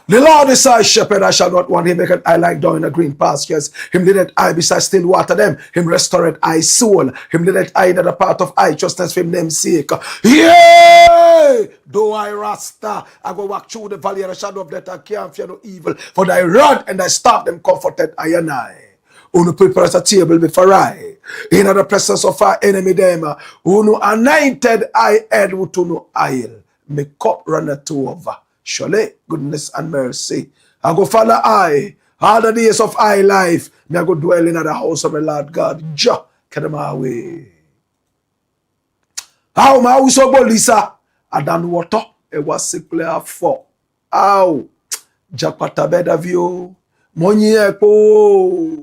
The Lord is our shepherd, I shall not want. Him make an eye like down in the green pastures. Him leadeth I beside still water them. Him restoreth I soul. Him leadeth I in the path of righteousness for him name's sake. Yea! Though I Rasta, I go walk through the valley of the shadow of death, I can't fear no evil. For thy rod and thy staff them comforted I and I. Who prepare a table before I. In the presence of our enemy them. Who anointed I head with no oil. My cup runneth over. Surely, goodness and mercy. I go follow I. All the days of I life. Me I go dwell in the house of the Lord God. Jah, carry my way. How my house of Lisa? I done water. It was sickly for. How? Japata bed of you. Money echo.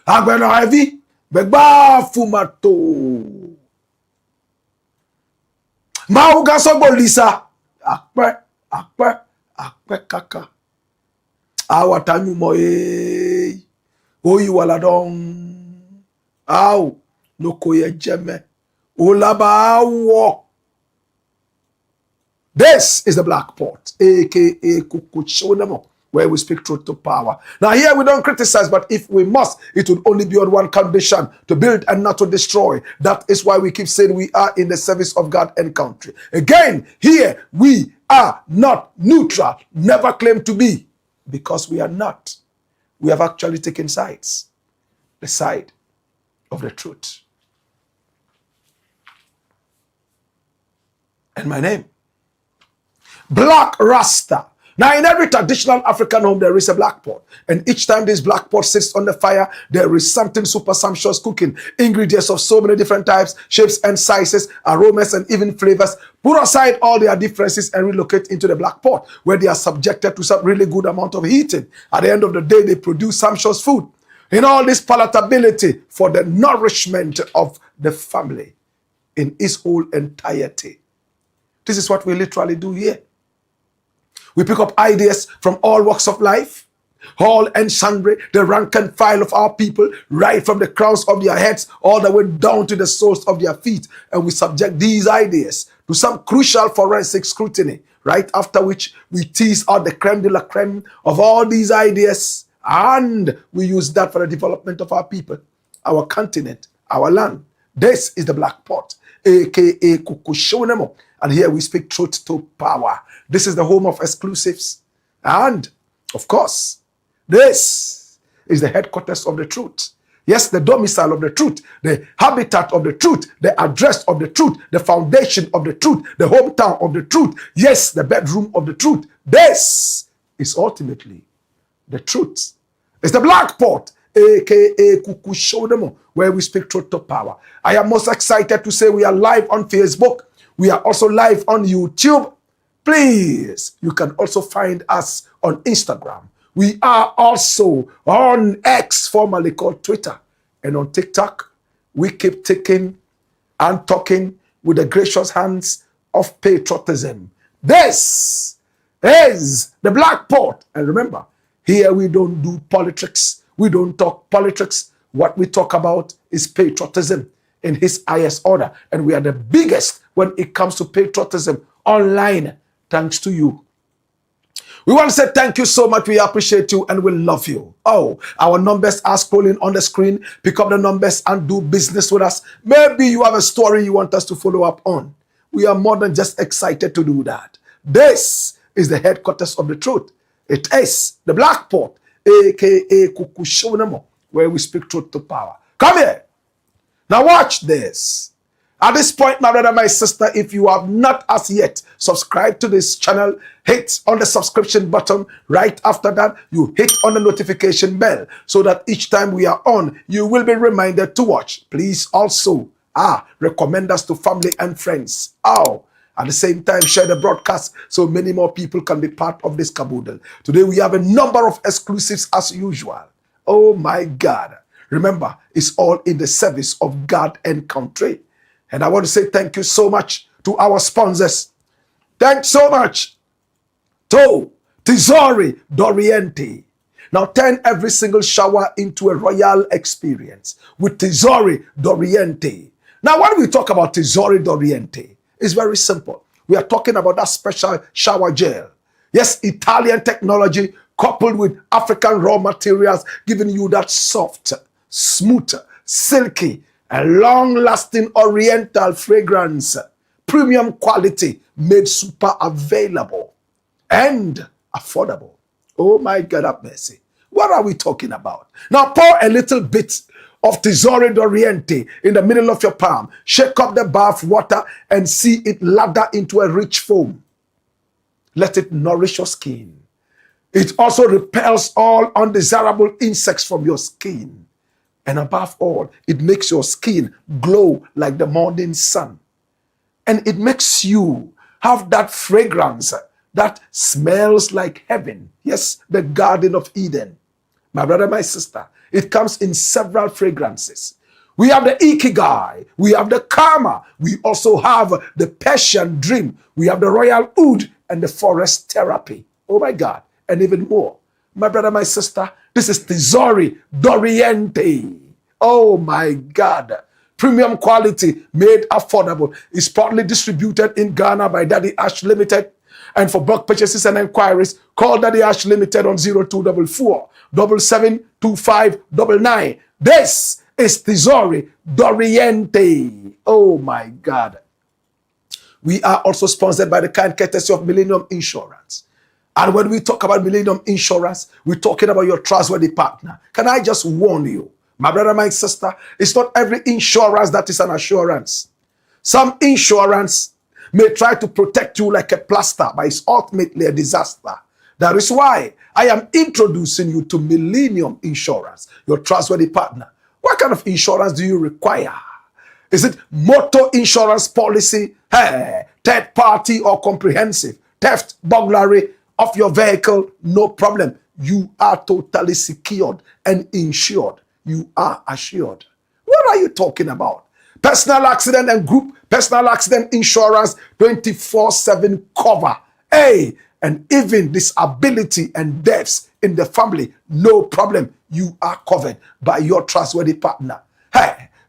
I go no heavy. Begba fumato. Ma uga so Lisa. Akpe kaka. Awa tanyu moye. Oyi wala don. Aw. Loko ye jeme. Olaba awo. This is the Blakk Pot, aka Kukuchonamo, where we speak truth to power. Now here we don't criticize, but if we must, it would only be on one condition: to build and not to destroy. That is why we keep saying we are in the service of God and country. Again, here we are not neutral, never claim to be, because we are not. We have actually taken sides, the side of the truth. And my name, Black Rasta. Now, in every traditional African home, there is a Blakk Pot. And each time this Blakk Pot sits on the fire, there is something super sumptuous cooking. Ingredients of so many different types, shapes and sizes, aromas and even flavors. Put aside all their differences and relocate into the Blakk Pot, where they are subjected to some really good amount of heating. At the end of the day, they produce sumptuous food. In all this palatability for the nourishment of the family in its whole entirety. This is what we literally do here. We pick up ideas from all walks of life, all and sundry, the rank and file of our people, right from the crowns of their heads all the way down to the soles of their feet. And we subject these ideas to some crucial forensic scrutiny, right after which we tease out the creme de la creme of all these ideas, and we use that for the development of our people, our continent, our land. This is the Blakk Pot, aka Kukushonemo. And here we speak truth to power. This is the home of exclusives. And, of course, this is the headquarters of the truth. Yes, the domicile of the truth, the habitat of the truth, the address of the truth, the foundation of the truth, the hometown of the truth. Yes, the bedroom of the truth. This is ultimately the truth. It's the Blakk Pot, aka Kukushonemo, where we speak truth to power. I am most excited to say we are live on Facebook. We are also live on YouTube. Please, you can also find us on Instagram. We are also on X, formerly called Twitter. And on TikTok, we keep taking and talking with the gracious hands of patriotism. This is the Blakk Pot. And remember, here we don't do politics. We don't talk politics. What we talk about is patriotism in his highest order. And we are the biggest when it comes to patriotism online, thanks to you. We want to say thank you so much. We appreciate you and we love you. Oh, our numbers are scrolling on the screen. Pick up the numbers and do business with us. Maybe you have a story you want us to follow up on. We are more than just excited to do that. This is the headquarters of the truth. It is the Blakk Pot, aka Kukushonemo, where we speak truth to power. Come here. Now watch this. At this point, my brother, my sister, if you have not as yet subscribed to this channel, hit on the subscription button. Right after that, you hit on the notification bell so that each time we are on, you will be reminded to watch. Please also recommend us to family and friends. At the same time, share the broadcast so many more people can be part of this caboodle. Today, we have a number of exclusives as usual. Oh my God. Remember, it's all in the service of God and country. And I want to say thank you so much to our sponsors. Thanks so much to Tesori D'Oriente. Now turn every single shower into a royal experience with Tesori D'Oriente. Now when we talk about Tesori D'Oriente, it's very simple. We are talking about that special shower gel. Yes, Italian technology coupled with African raw materials, giving you that soft, smooth, silky, a long-lasting oriental fragrance, premium quality, made super available and affordable. Oh my God have mercy. What are we talking about? Now pour a little bit of Tesori D'Oriente in the middle of your palm. Shake up the bath water and see it lather into a rich foam. Let it nourish your skin. It also repels all undesirable insects from your skin. And above all, it makes your skin glow like the morning sun. And it makes you have that fragrance that smells like heaven. Yes, the Garden of Eden. My brother, my sister, it comes in several fragrances. We have the Ikigai, we have the Karma, we also have the Persian Dream, we have the Royal Oud and the Forest Therapy. Oh my God, and even more. My brother, my sister, this is Tesori D'Oriente. Oh my God. Premium quality, made affordable. Is proudly distributed in Ghana by Daddy Ash Limited. And for bulk purchases and inquiries, call Daddy Ash Limited on 0244 772599. This is Tesori D'Oriente. Oh my God. We are also sponsored by the kind courtesy of Millennium Insurance. And when we talk about Millennium Insurance, we're talking about your trustworthy partner. Can I just warn you, my brother, my sister, it's not every insurance that is an assurance. Some insurance may try to protect you like a plaster, but it's ultimately a disaster. That is why I am introducing you to Millennium Insurance, your trustworthy partner. What kind of insurance do you require? Is it motor insurance policy, third party or comprehensive, theft, burglary of your vehicle? No problem. You are totally secured and insured. You are assured. What are you talking about? Personal accident and group personal accident insurance, 24/7 cover. And even disability and deaths in the family, no problem. You are covered by your trustworthy partner.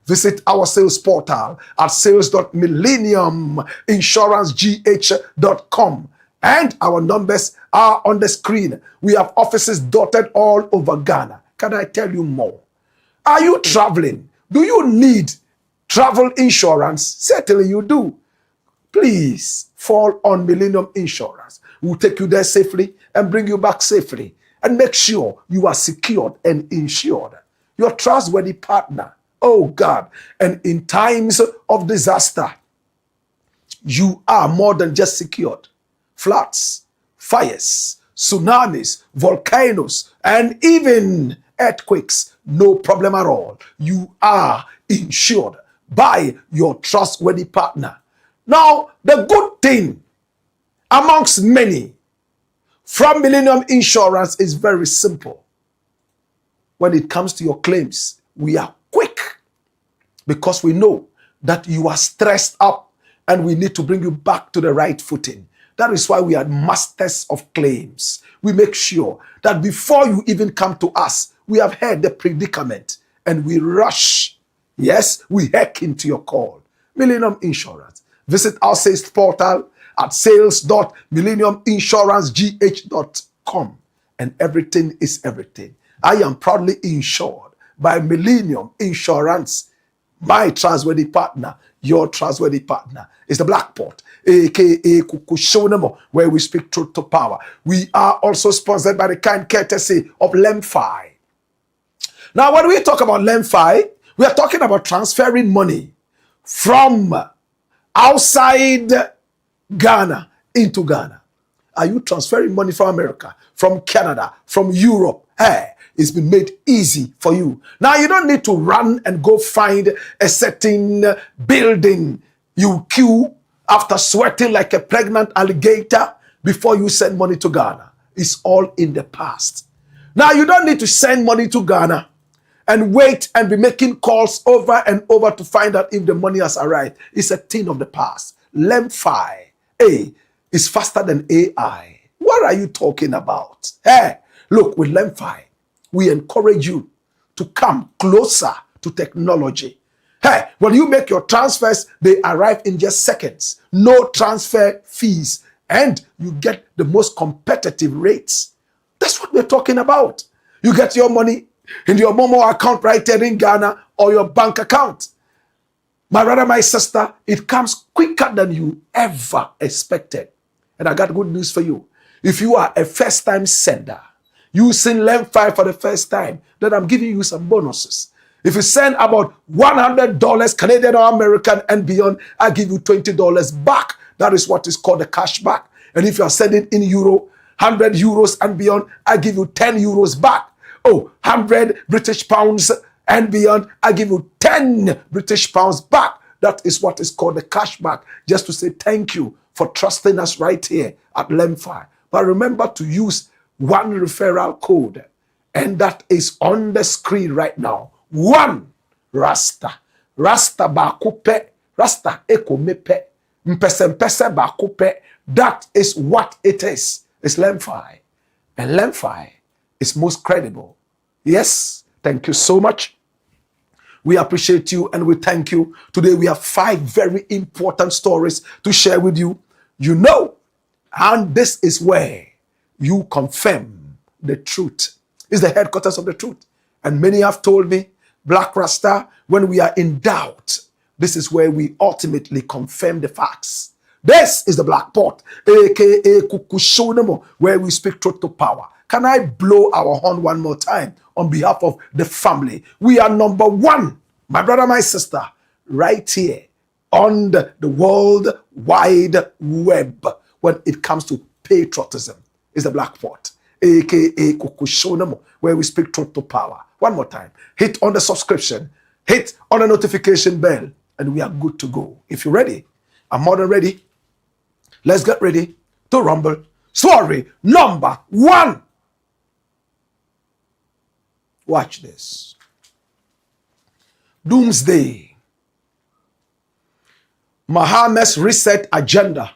Visit our sales portal at sales.millenniuminsurancegh.com. And our numbers are on the screen. We have offices dotted all over Ghana. Can I tell you more? Are you traveling? Do you need travel insurance? Certainly you do. Please fall on Millennium Insurance. We'll take you there safely and bring you back safely. And make sure you are secured and insured. Your trustworthy partner. Oh God. And in times of disaster, you are more than just secured. Floods, fires, tsunamis, volcanoes, and even earthquakes, no problem at all. You are insured by your trustworthy partner. Now, the good thing amongst many from Millennium Insurance is very simple. When it comes to your claims, we are quick because we know that you are stressed up and we need to bring you back to the right footing. That is why we are masters of claims. We make sure that before you even come to us, we have heard the predicament and we rush. Yes, we heck into your call. Millennium Insurance. Visit our sales portal at sales.millenniuminsurancegh.com. And everything is everything. I am proudly insured by Millennium Insurance. My trustworthy partner, your trustworthy partner, is the Blackport, aka Kukushonamo, where we speak truth to power. We are also sponsored by the kind courtesy of Lemfi. Now, when we talk about Lemfi, We are talking about transferring money from outside Ghana into Ghana. Are you transferring money from America, from Canada, from Europe? Hey, it's been made easy for you. Now you don't need to run and go find a certain building. You queue after sweating like a pregnant alligator before you send money to Ghana. It's all in the past. Now you don't need to send money to Ghana and wait and be making calls over and over to find out if the money has arrived. It's a thing of the past. LEMFI, is faster than AI. What are you talking about? Hey, look, with LEMFI, we encourage you to come closer to technology. Hey, when you make your transfers, they arrive in just seconds. No transfer fees. And you get the most competitive rates. That's what we're talking about. You get your money in your Momo account right there in Ghana or your bank account. My brother, my sister, it comes quicker than you ever expected. And I got good news for you. If you are a first-time sender, using LEMFI for the first time, then I'm giving you some bonuses. If you send about $100 Canadian or American and beyond, I give you $20 back. That is what is called the cashback. And if you are sending in euro, 100 euros and beyond, I give you 10 euros back. Oh, 100 British pounds and beyond, I give you 10 British pounds back. That is what is called the cashback. Just to say thank you for trusting us right here at LEMFI. But remember to use one referral code. And that is on the screen right now. One RASTA. RASTA bakupe. RASTA ekomepe. Mpese bakupe. That is what it is. It's LEMFI. And LEMFI is most credible. Yes, thank you so much. We appreciate you and we thank you. Today we have 5 very important stories to share with you. You know, and this is where you confirm the truth. It's the headquarters of the truth. And many have told me, Blakk Rasta, when we are in doubt, this is where we ultimately confirm the facts. This is the Black Pot, aka Kukushonemo, where we speak truth to power. Can I blow our horn one more time on behalf of the family? We are number 1, my brother, my sister, right here on the World Wide Web when it comes to patriotism. Is the Black Pot, aka Kukushonemo, where we speak truth to power. One more time, hit on the subscription, hit on the notification bell, and we are good to go. If you're ready, I'm more than ready. Let's get ready to rumble. Story number 1. Watch this. Doomsday. MAHAMA'S reset agenda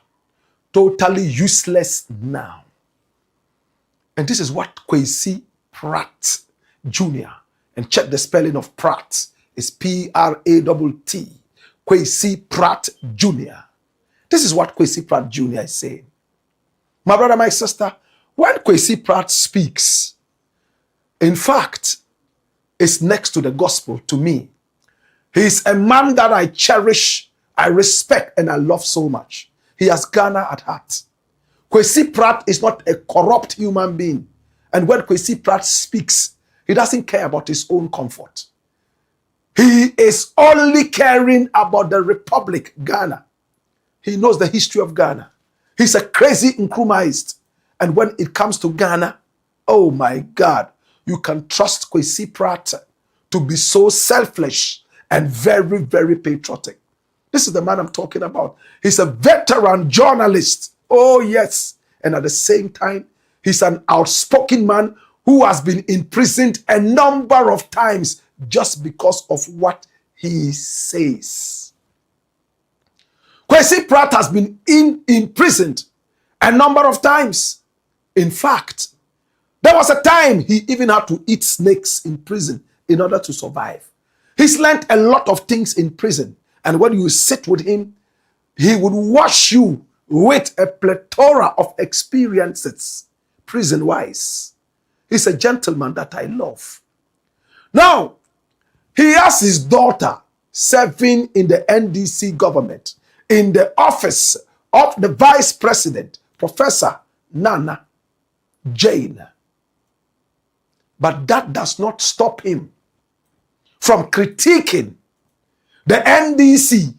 totally useless now. And this is what KWESI Pratt Jr. And check the spelling of Pratt. It's P-R-A-T-T. KWESI Pratt Jr. This is what KWESI Pratt Jr. is saying. My brother, my sister, when KWESI Pratt speaks, in fact, it's next to the gospel to me. He's a man that I cherish, I respect, and I love so much. He has Ghana at heart. KWESI Pratt is not a corrupt human being. And when KWESI Pratt speaks, he doesn't care about his own comfort. He is only caring about the Republic, Ghana. He knows the history of Ghana. He's a crazy Nkrumahist. And when it comes to Ghana, oh my God, you can trust KWESI Pratt to be so selfless and very, very patriotic. This is the man I'm talking about. He's a veteran journalist. Oh yes. And at the same time, he's an outspoken man who has been imprisoned a number of times just because of what he says. KWESI Pratt has been imprisoned a number of times. In fact, there was a time he even had to eat snakes in prison in order to survive. He's learned a lot of things in prison. And when you sit with him, he would wash you with a plethora of experiences, prison-wise. He's a gentleman that I love. Now, he has his daughter serving in the NDC government in the office of the Vice President, Professor Nana Jane. But that does not stop him from critiquing the NDC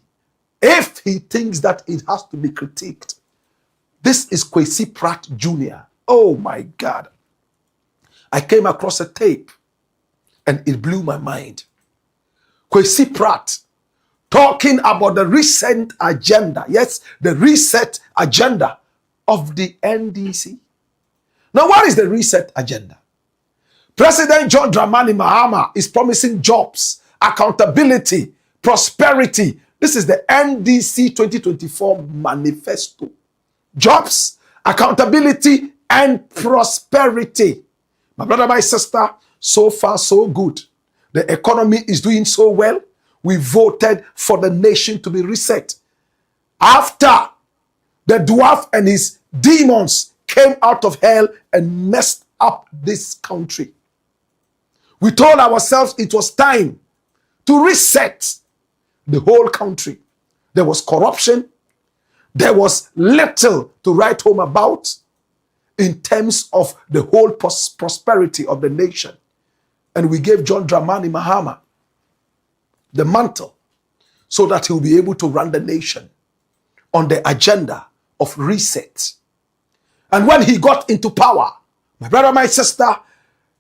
if he thinks that it has to be critiqued. This is KWESI Pratt Jr. Oh my God. I came across a tape and it blew my mind. KWESI Pratt talking about the recent agenda. Yes, the reset agenda of the NDC. Now, what is the reset agenda? President John Dramani Mahama is promising jobs, accountability, prosperity. This is the NDC 2024 manifesto. Jobs, accountability, and prosperity. My brother, my sister, so far so good. The economy is doing so well. We voted for the nation to be reset. After the dwarf and his demons came out of hell and messed up this country, we told ourselves it was time to reset the whole country. There was corruption. There was little to write home about in terms of the whole prosperity of the nation. And we gave John Dramani Mahama the mantle so that he'll be able to run the nation on the agenda of reset. And when he got into power, my brother, my sister,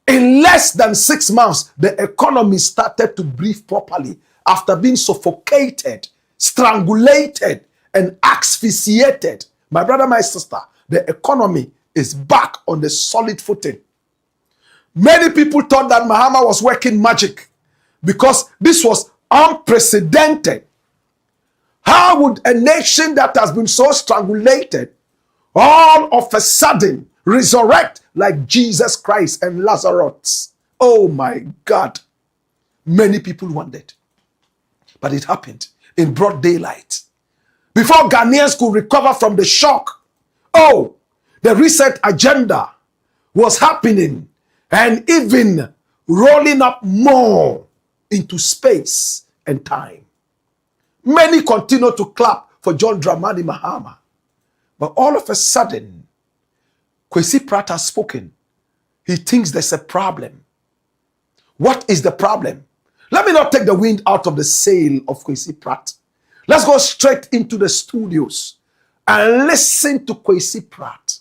in less than 6 months, the economy started to breathe properly after being suffocated, strangulated, and asphyxiated. My brother, my sister, the economy is back on the solid footing. Many people thought that Mahama was working magic because this was unprecedented. How would a nation that has been so strangulated all of a sudden resurrect like Jesus Christ and Lazarus? Oh my God. Many people wondered. But it happened in broad daylight. Before Ghanaians could recover from the shock, oh, the reset agenda was happening and even rolling up more into space and time. Many continue to clap for John Dramani Mahama. But all of a sudden, KWESI Pratt has spoken. He thinks there's a problem. What is the problem? Let me not take the wind out of the sail of KWESI Pratt. Let's go straight into the studios and listen to KWESI Pratt.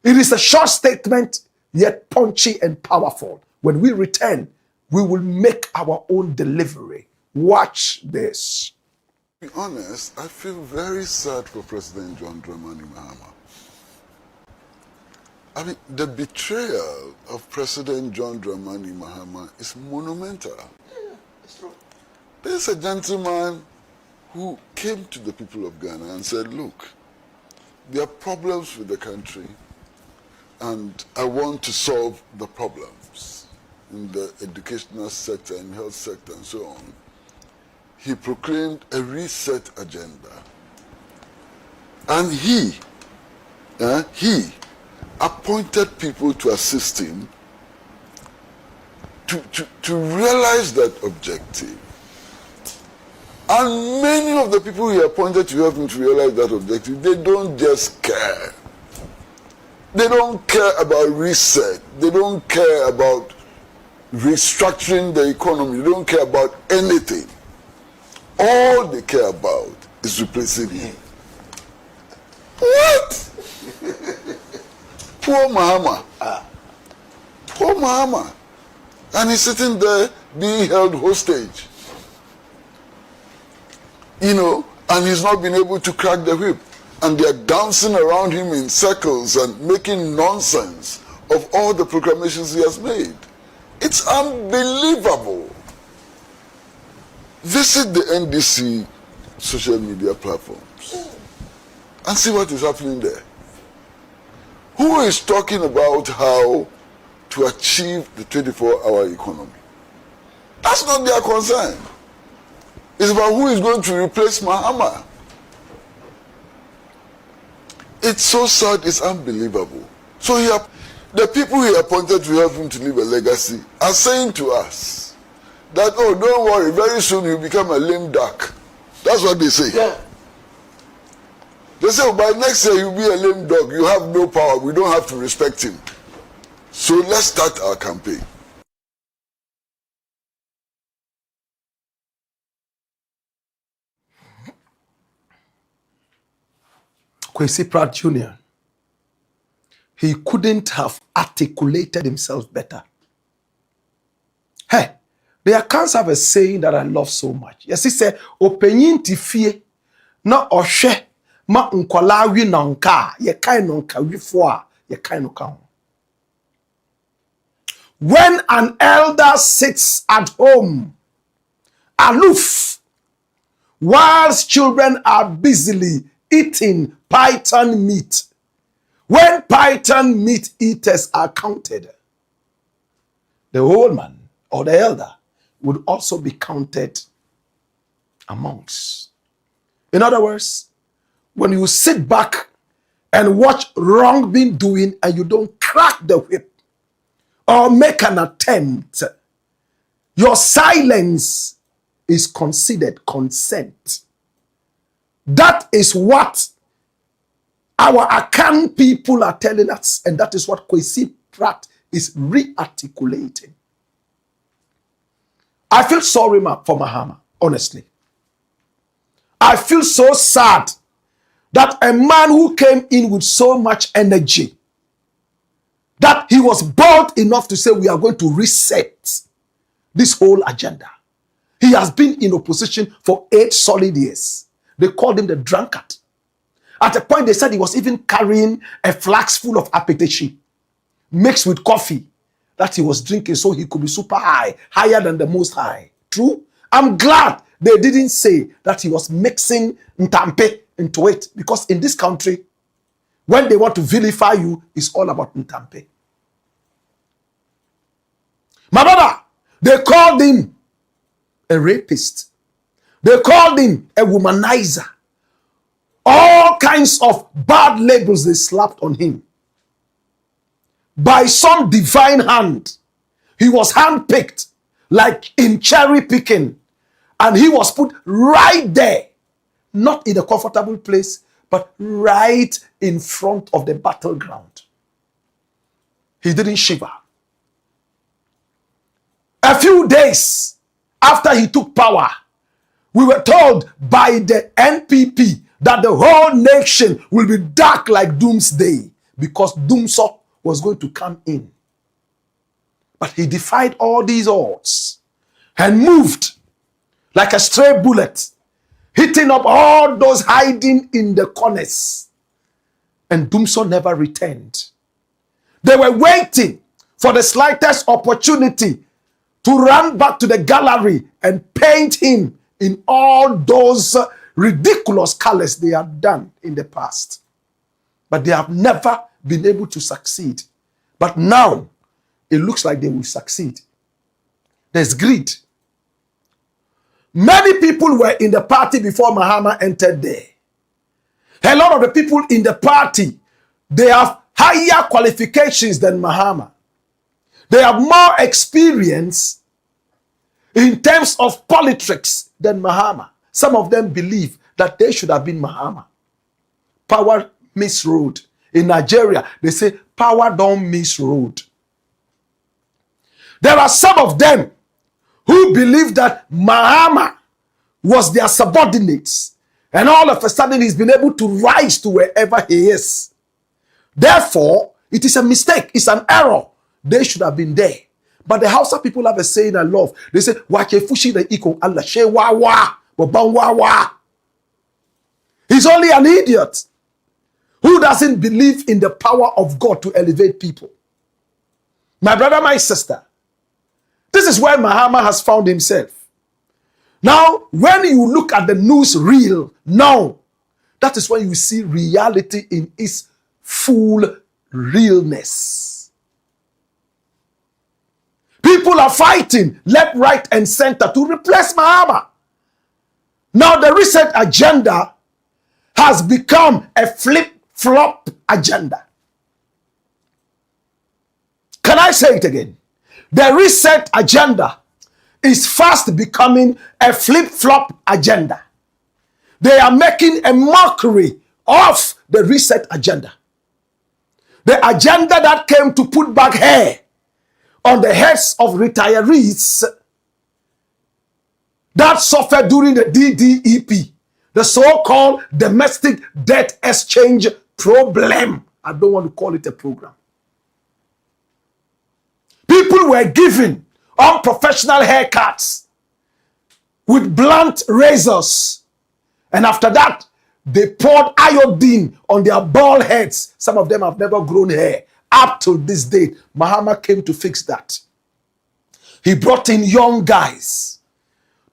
It is a short statement, yet punchy and powerful. When we return, we will make our own delivery. Watch this. To be honest, I feel very sad for President John Dramani Mahama. I mean, the betrayal of President John Dramani Mahama is monumental. Yeah, that's true. There's a gentleman who came to the people of Ghana and said, look, there are problems with the country and I want to solve the problems in the educational sector and health sector and so on. He proclaimed a reset agenda. And he appointed people to assist him to realize that objective. And many of the people he appointed to help him to realize that objective, they don't just care. They don't care about reset. They don't care about restructuring the economy. They don't care about anything. All they care about is replacing him. What? Poor Mahama. Poor Mahama. And he's sitting there being held hostage. You know, and he's not been able to crack the whip. And they're dancing around him in circles and making nonsense of all the proclamations he has made. It's unbelievable. Visit the NDC social media platforms and see what is happening there. Who is talking about how to achieve the 24-hour economy? That's not their concern. It's about who is going to replace Mahama. It's so sad, it's unbelievable. So the people he appointed to help him to leave a legacy are saying to us that, oh, don't worry, very soon he'll become a lame duck. That's what they say. Yeah. They say, oh, by next year he'll be a lame dog. You have no power. We don't have to respect him. So let's start our campaign. KWESI Pratt Jr., he couldn't have articulated himself better. Hey, the accounts have a saying that I love so much. Yes, he said, "Openyin tifie na oshe ma nkwala wi na nka ye kai no nka wifo a ye kai no ka ho." When an elder sits at home, aloof, whilst children are busily eating python meat, when python meat eaters are counted, the old man or the elder would also be counted amongst. In other words, when you sit back and watch wrong being doing and you don't crack the whip or make an attempt, your silence is considered consent. That is what our Akan people are telling us, and that is what KWESI Pratt is re-articulating. I feel sorry for Mahama, honestly. I feel so sad that a man who came in with so much energy, that he was bold enough to say we are going to reset this whole agenda. He has been in opposition for 8 solid years. They called him the drunkard. At a point, they said he was even carrying a flask full of apetashi mixed with coffee that he was drinking so he could be super high, higher than the most high. True? I'm glad they didn't say that he was mixing ntampe into it, because in this country, when they want to vilify you, it's all about ntampe. My brother, they called him a rapist. They called him a womanizer. All kinds of bad labels they slapped on him. By some divine hand, he was handpicked like in cherry picking, and he was put right there, not in a comfortable place, but right in front of the battleground. He didn't shiver. A few days after he took power, we were told by the NPP that the whole nation will be dark like doomsday because Doomso was going to come in. But he defied all these odds and moved like a stray bullet, hitting up all those hiding in the corners. And Doomso never returned. They were waiting for the slightest opportunity to run back to the gallery and paint him in all those ridiculous colors they had done in the past. But they have never been able to succeed. But now, it looks like they will succeed. There's greed. Many people were in the party before Mahama entered there. A lot of the people in the party, they have higher qualifications than Mahama. They have more experience in terms of politics than Mahama. Some of them believe that they should have been Mahama. Power miss road. In Nigeria, they say power don't miss road. There are some of them who believe that Mahama was their subordinates, and all of a sudden he's been able to rise to wherever he is. Therefore, it is a mistake. It's an error. They should have been there. But the Hausa people have a saying I love. They say, "Wake fushi the iko Allah she wa wa, wa wa wa." He's only an idiot who doesn't believe in the power of God to elevate people. My brother, my sister, this is where Mahama has found himself. Now, when you look at the news reel now, that is when you see reality in its full realness. People are fighting left, right, and center to replace Mahama. Now, the reset agenda has become a flip-flop agenda. Can I say it again? The reset agenda is fast becoming a flip-flop agenda. They are making a mockery of the reset agenda. The agenda that came to put back hair on the heads of retirees that suffered during the DDEP, the so-called domestic debt exchange problem. I don't want to call it a program. People were given unprofessional haircuts with blunt razors. And after that, they poured iodine on their bald heads. Some of them have never grown hair. Up till this day, Mahama came to fix that. He brought in young guys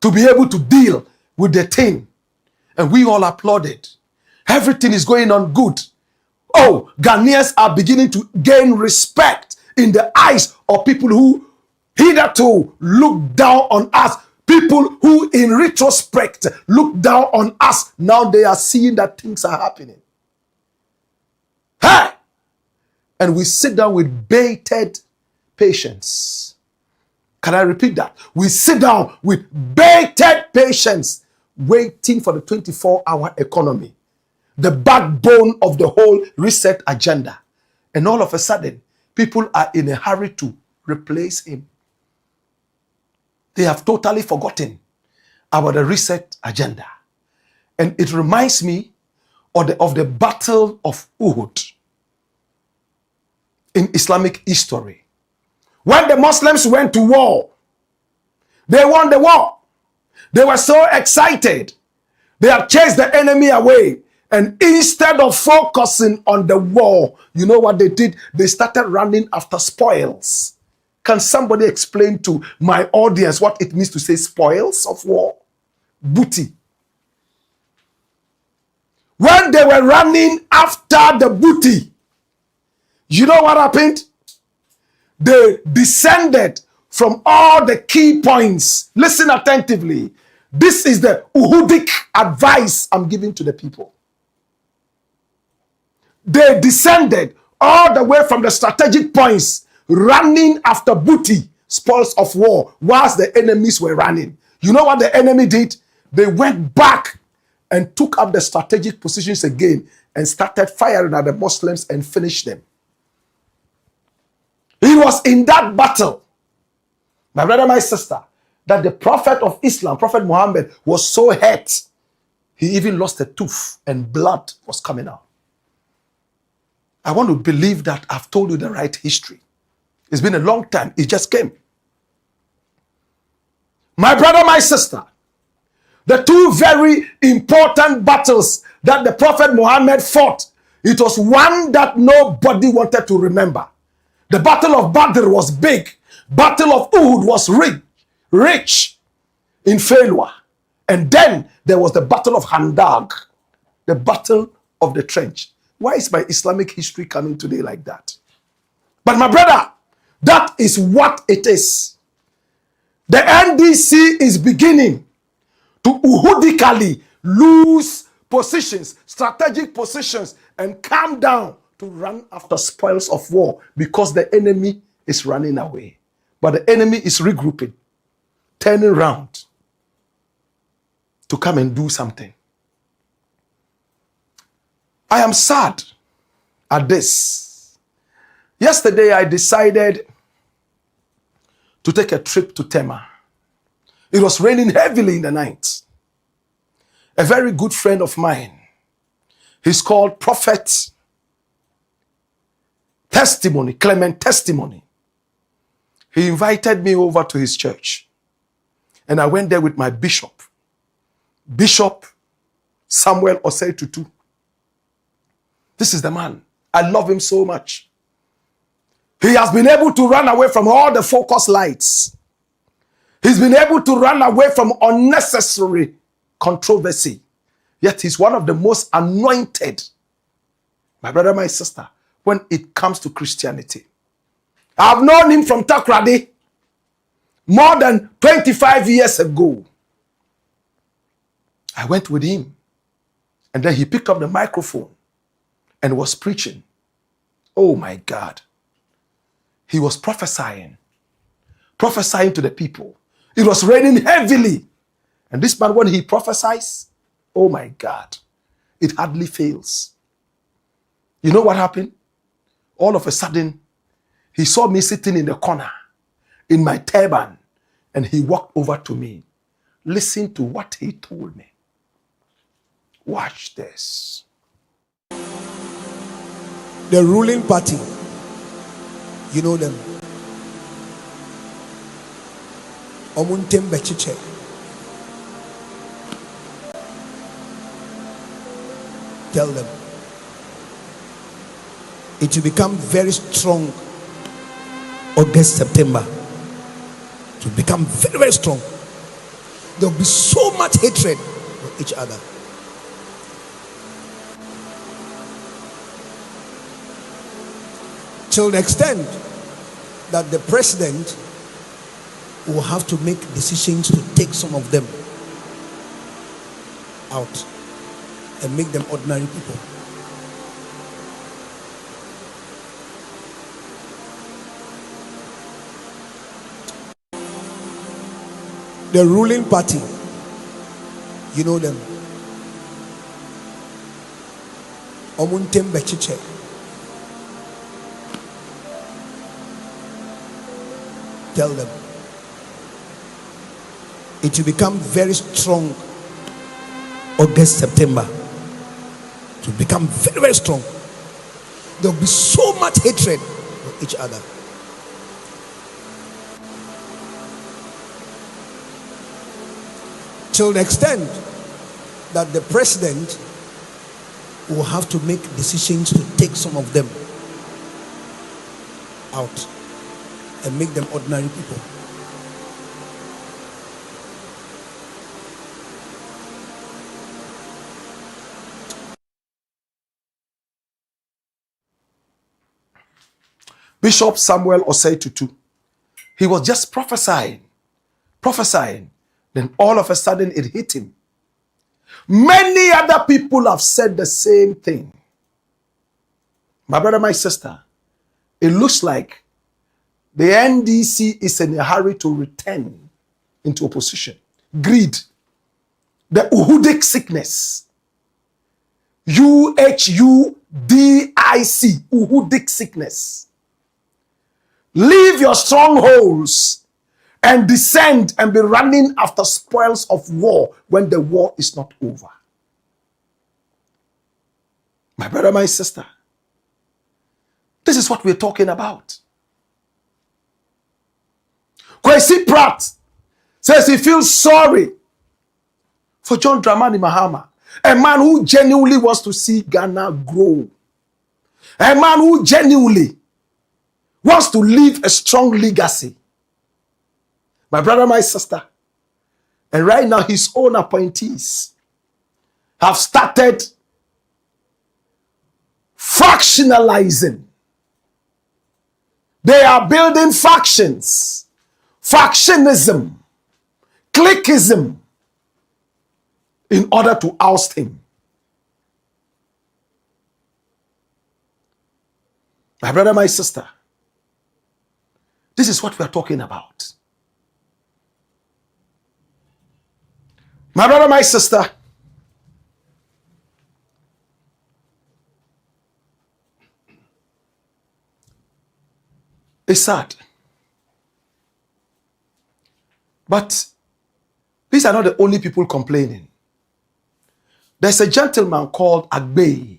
to be able to deal with the thing. And we all applauded. Everything is going on good. Oh, Ghanaians are beginning to gain respect in the eyes of people who hitherto look down on us. People who in retrospect look down on us. Now they are seeing that things are happening. Hey! And we sit down with bated patience. Can I repeat that? We sit down with bated patience, waiting for the 24-hour economy, the backbone of the whole reset agenda. And all of a sudden, people are in a hurry to replace him. They have totally forgotten about the reset agenda. And it reminds me of the Battle of Uhud in Islamic history. When the Muslims went to war, they won the war. They were so excited. They had chased the enemy away. And instead of focusing on the war, you know what they did? They started running after spoils. Can somebody explain to my audience what it means to say spoils of war? Booty. When they were running after the booty, you know what happened? They descended from all the key points. Listen attentively. This is the Uhudic advice I'm giving to the people. They descended all the way from the strategic points, running after booty, spoils of war, whilst the enemies were running. You know what the enemy did? They went back and took up the strategic positions again and started firing at the Muslims and finished them. It was in that battle, my brother, my sister, that the prophet of Islam, Prophet Muhammad, was so hurt, he even lost a tooth and blood was coming out. I want to believe that I've told you the right history. It's been a long time. It just came. My brother, my sister, the two very important battles that the Prophet Muhammad fought, it was one that nobody wanted to remember. The Battle of Badr was big. Battle of Uhud was rich in failure. And then there was the Battle of Handag, the Battle of the Trench. Why is my Islamic history coming today like that? But my brother, that is what it is. The NDC is beginning to Uhudically lose positions, strategic positions, and calm down to run after spoils of war because the enemy is running away. But the enemy is regrouping, turning around to come and do something. I am sad at this. Yesterday, I decided to take a trip to Tema. It was raining heavily in the night. A very good friend of mine, he's called Prophet Testimony, Clement Testimony. He invited me over to his church. And I went there with my bishop, Bishop Samuel Osei Tutu. This is the man. I love him so much. He has been able to run away from all the focus lights. He's been able to run away from unnecessary controversy. Yet he's one of the most anointed, my brother, my sister, when it comes to Christianity. I've known him from Takrady more than 25 years ago. I went with him. And then he picked up the microphone and was preaching. Oh my God. He was prophesying to the people. It was raining heavily. And this man, when he prophesies, oh my God, it hardly fails. You know what happened? All of a sudden, he saw me sitting in the corner in my turban, and he walked over to me. Listen to what he told me. Watch this. The ruling party, you know them. Omuntem Bechiche. Tell them it will become very strong August, September. It will become very, very strong. There will be so much hatred for each other. Till the extent that the president will have to make decisions to take some of them out and make them ordinary people. The ruling party, you know them. Omuntem Bechiche. Tell them it will become very strong August, September. It will become very, very strong. There will be so much hatred for each other. Till the extent that the president will have to make decisions to take some of them out and make them ordinary people. Bishop Samuel Osei Tutu, he was just prophesying. Then all of a sudden it hit him. Many other people have said the same thing. My brother, my sister, it looks like the NDC is in a hurry to return into opposition. Greed, the Uhudic sickness, Uhudic, Uhudic sickness. Leave your strongholds and descend and be running after spoils of war when the war is not over. My brother, my sister, this is what we're talking about. KWESI Pratt says he feels sorry for John Dramani Mahama, a man who genuinely wants to see Ghana grow, a man who genuinely wants to leave a strong legacy. My brother, my sister, and right now his own appointees have started factionalizing. They are building factions, factionism, cliquism, in order to oust him. My brother, my sister, this is what we are talking about. My brother, my sister, it's sad. But these are not the only people complaining. There's a gentleman called Agbe.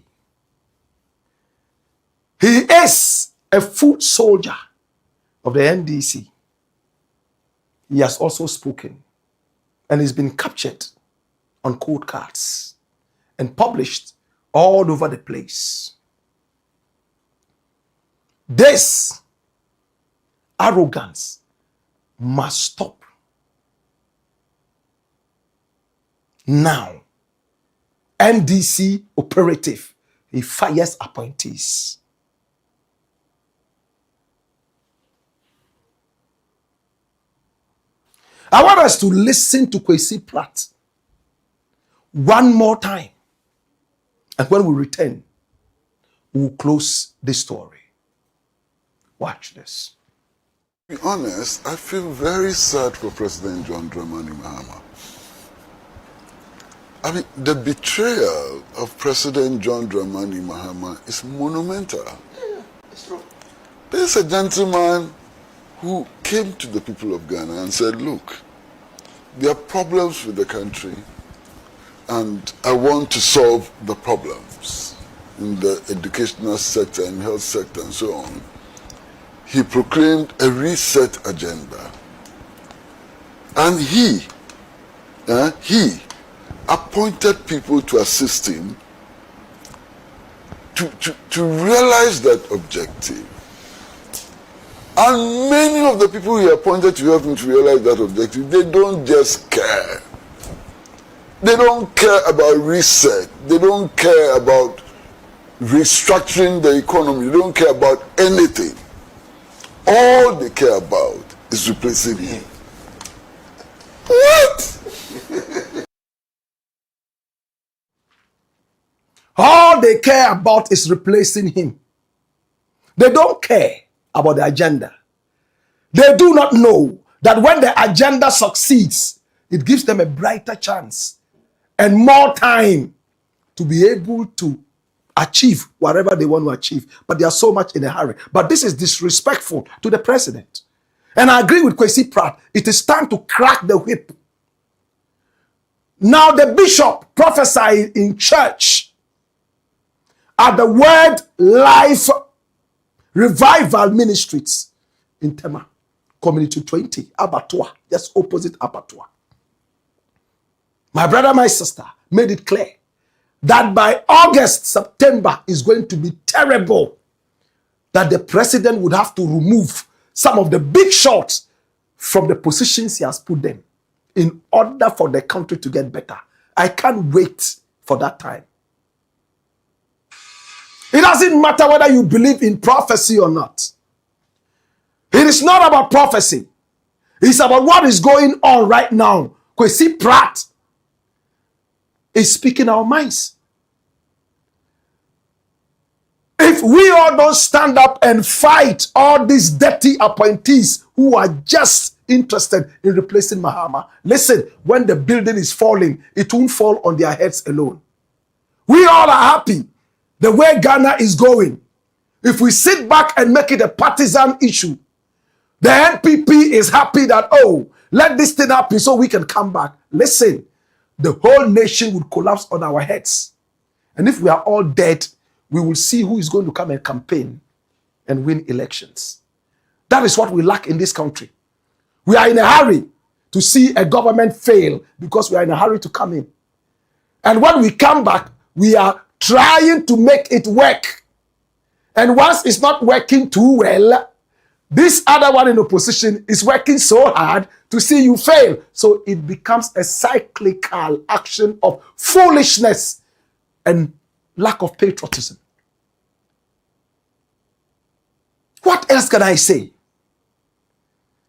He is a foot soldier of the NDC. He has also spoken and he's been captured on court cards and published all over the place. This arrogance must stop now. NDC operative, he fires appointees. I want us to listen to KWESI Pratt one more time. And when we return, we'll close this story. Watch this. To be honest, I feel very sad for President John Dramani Mahama. I mean, the betrayal of President John Dramani Mahama is monumental. Yeah, it's true. There's a gentleman who came to the people of Ghana and said, look, there are problems with the country, and I want to solve the problems in the educational sector and health sector and so on, he proclaimed a reset agenda. And he appointed people to assist him to realize that objective. And many of the people he appointed to help him to realize that objective, they don't just care. They don't care about reset. They don't care about restructuring the economy. They don't care about anything. All they care about is replacing him. What? All they care about is replacing him. They don't care about the agenda. They do not know that when the agenda succeeds, it gives them a brighter chance and more time to be able to achieve whatever they want to achieve. But they are so much in a hurry. But this is disrespectful to the president. And I agree with KWESI Pratt. It is time to crack the whip. Now the bishop prophesied in church at the Word Life Revival Ministries in Tema, Community 20, Abattoir, just opposite Abattoir. My brother, my sister, made it clear that by August, September is going to be terrible, that the president would have to remove some of the big shots from the positions he has put them in order for the country to get better. I can't wait for that time. It doesn't matter whether you believe in prophecy or not. It is not about prophecy. It's about what is going on right now. KWESI Pratt is speaking our minds. If we all don't stand up and fight all these dirty appointees who are just interested in replacing Mahama, listen, when the building is falling, it won't fall on their heads alone. We all are happy the way Ghana is going. If we sit back and make it a partisan issue, the NPP is happy that, oh, let this thing happen so we can come back. Listen, the whole nation would collapse on our heads. And if we are all dead, we will see who is going to come and campaign and win elections. That is what we lack in this country. We are in a hurry to see a government fail because we are in a hurry to come in. And when we come back, we are trying to make it work. And once it's not working too well, this other one in opposition is working so hard to see you fail. So it becomes a cyclical action of foolishness and lack of patriotism. What else can I say?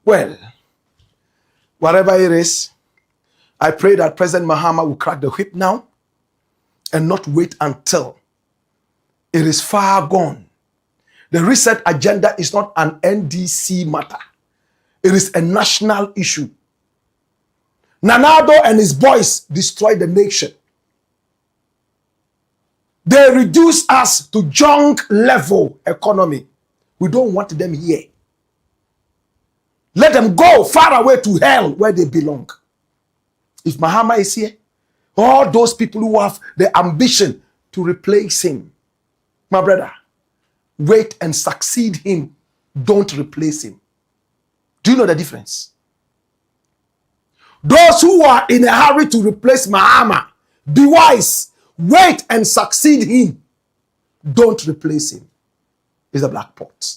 Well, whatever it is, I pray that President Mahama will crack the whip now and not wait until it is far gone. The reset agenda is not an NDC matter. It is a national issue. Nanado and his boys destroyed the nation. They reduce us to junk level economy. We don't want them here. Let them go far away to hell where they belong. If Mahama is here, all those people who have the ambition to replace him, my brother, wait and succeed him. Don't replace him. Do you know the difference? Those who are in a hurry to replace Mahama, be wise. Wait and succeed him. Don't replace him. It's a black pot,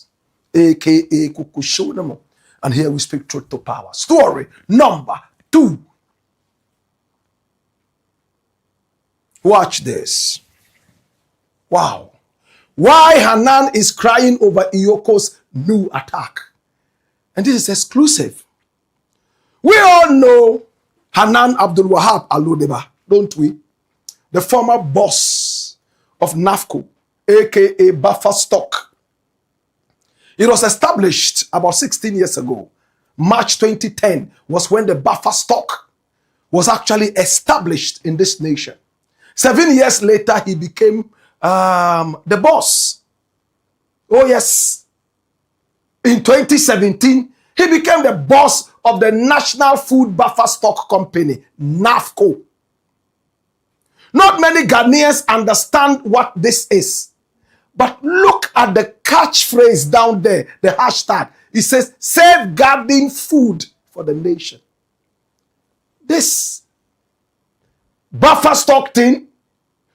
aka Kukushonamo. And here we speak truth to power. Story number 2. Watch this. Wow. Why Hanan is crying over EOCO'S new attack. And this is exclusive. We all know Hanan Abdul-Wahab Alodeba, don't we? The former boss of NAFCO, aka Buffer Stock. It was established about 16 years ago. March 2010 was when the Buffer Stock was actually established in this nation. 7 years later, he became the boss. Oh yes. In 2017, he became the boss of the National Food Buffer Stock Company, NAFCO. Not many Ghanaians understand what this is. But look at the catchphrase down there, the hashtag. It says, safeguarding food for the nation. This buffer stock thing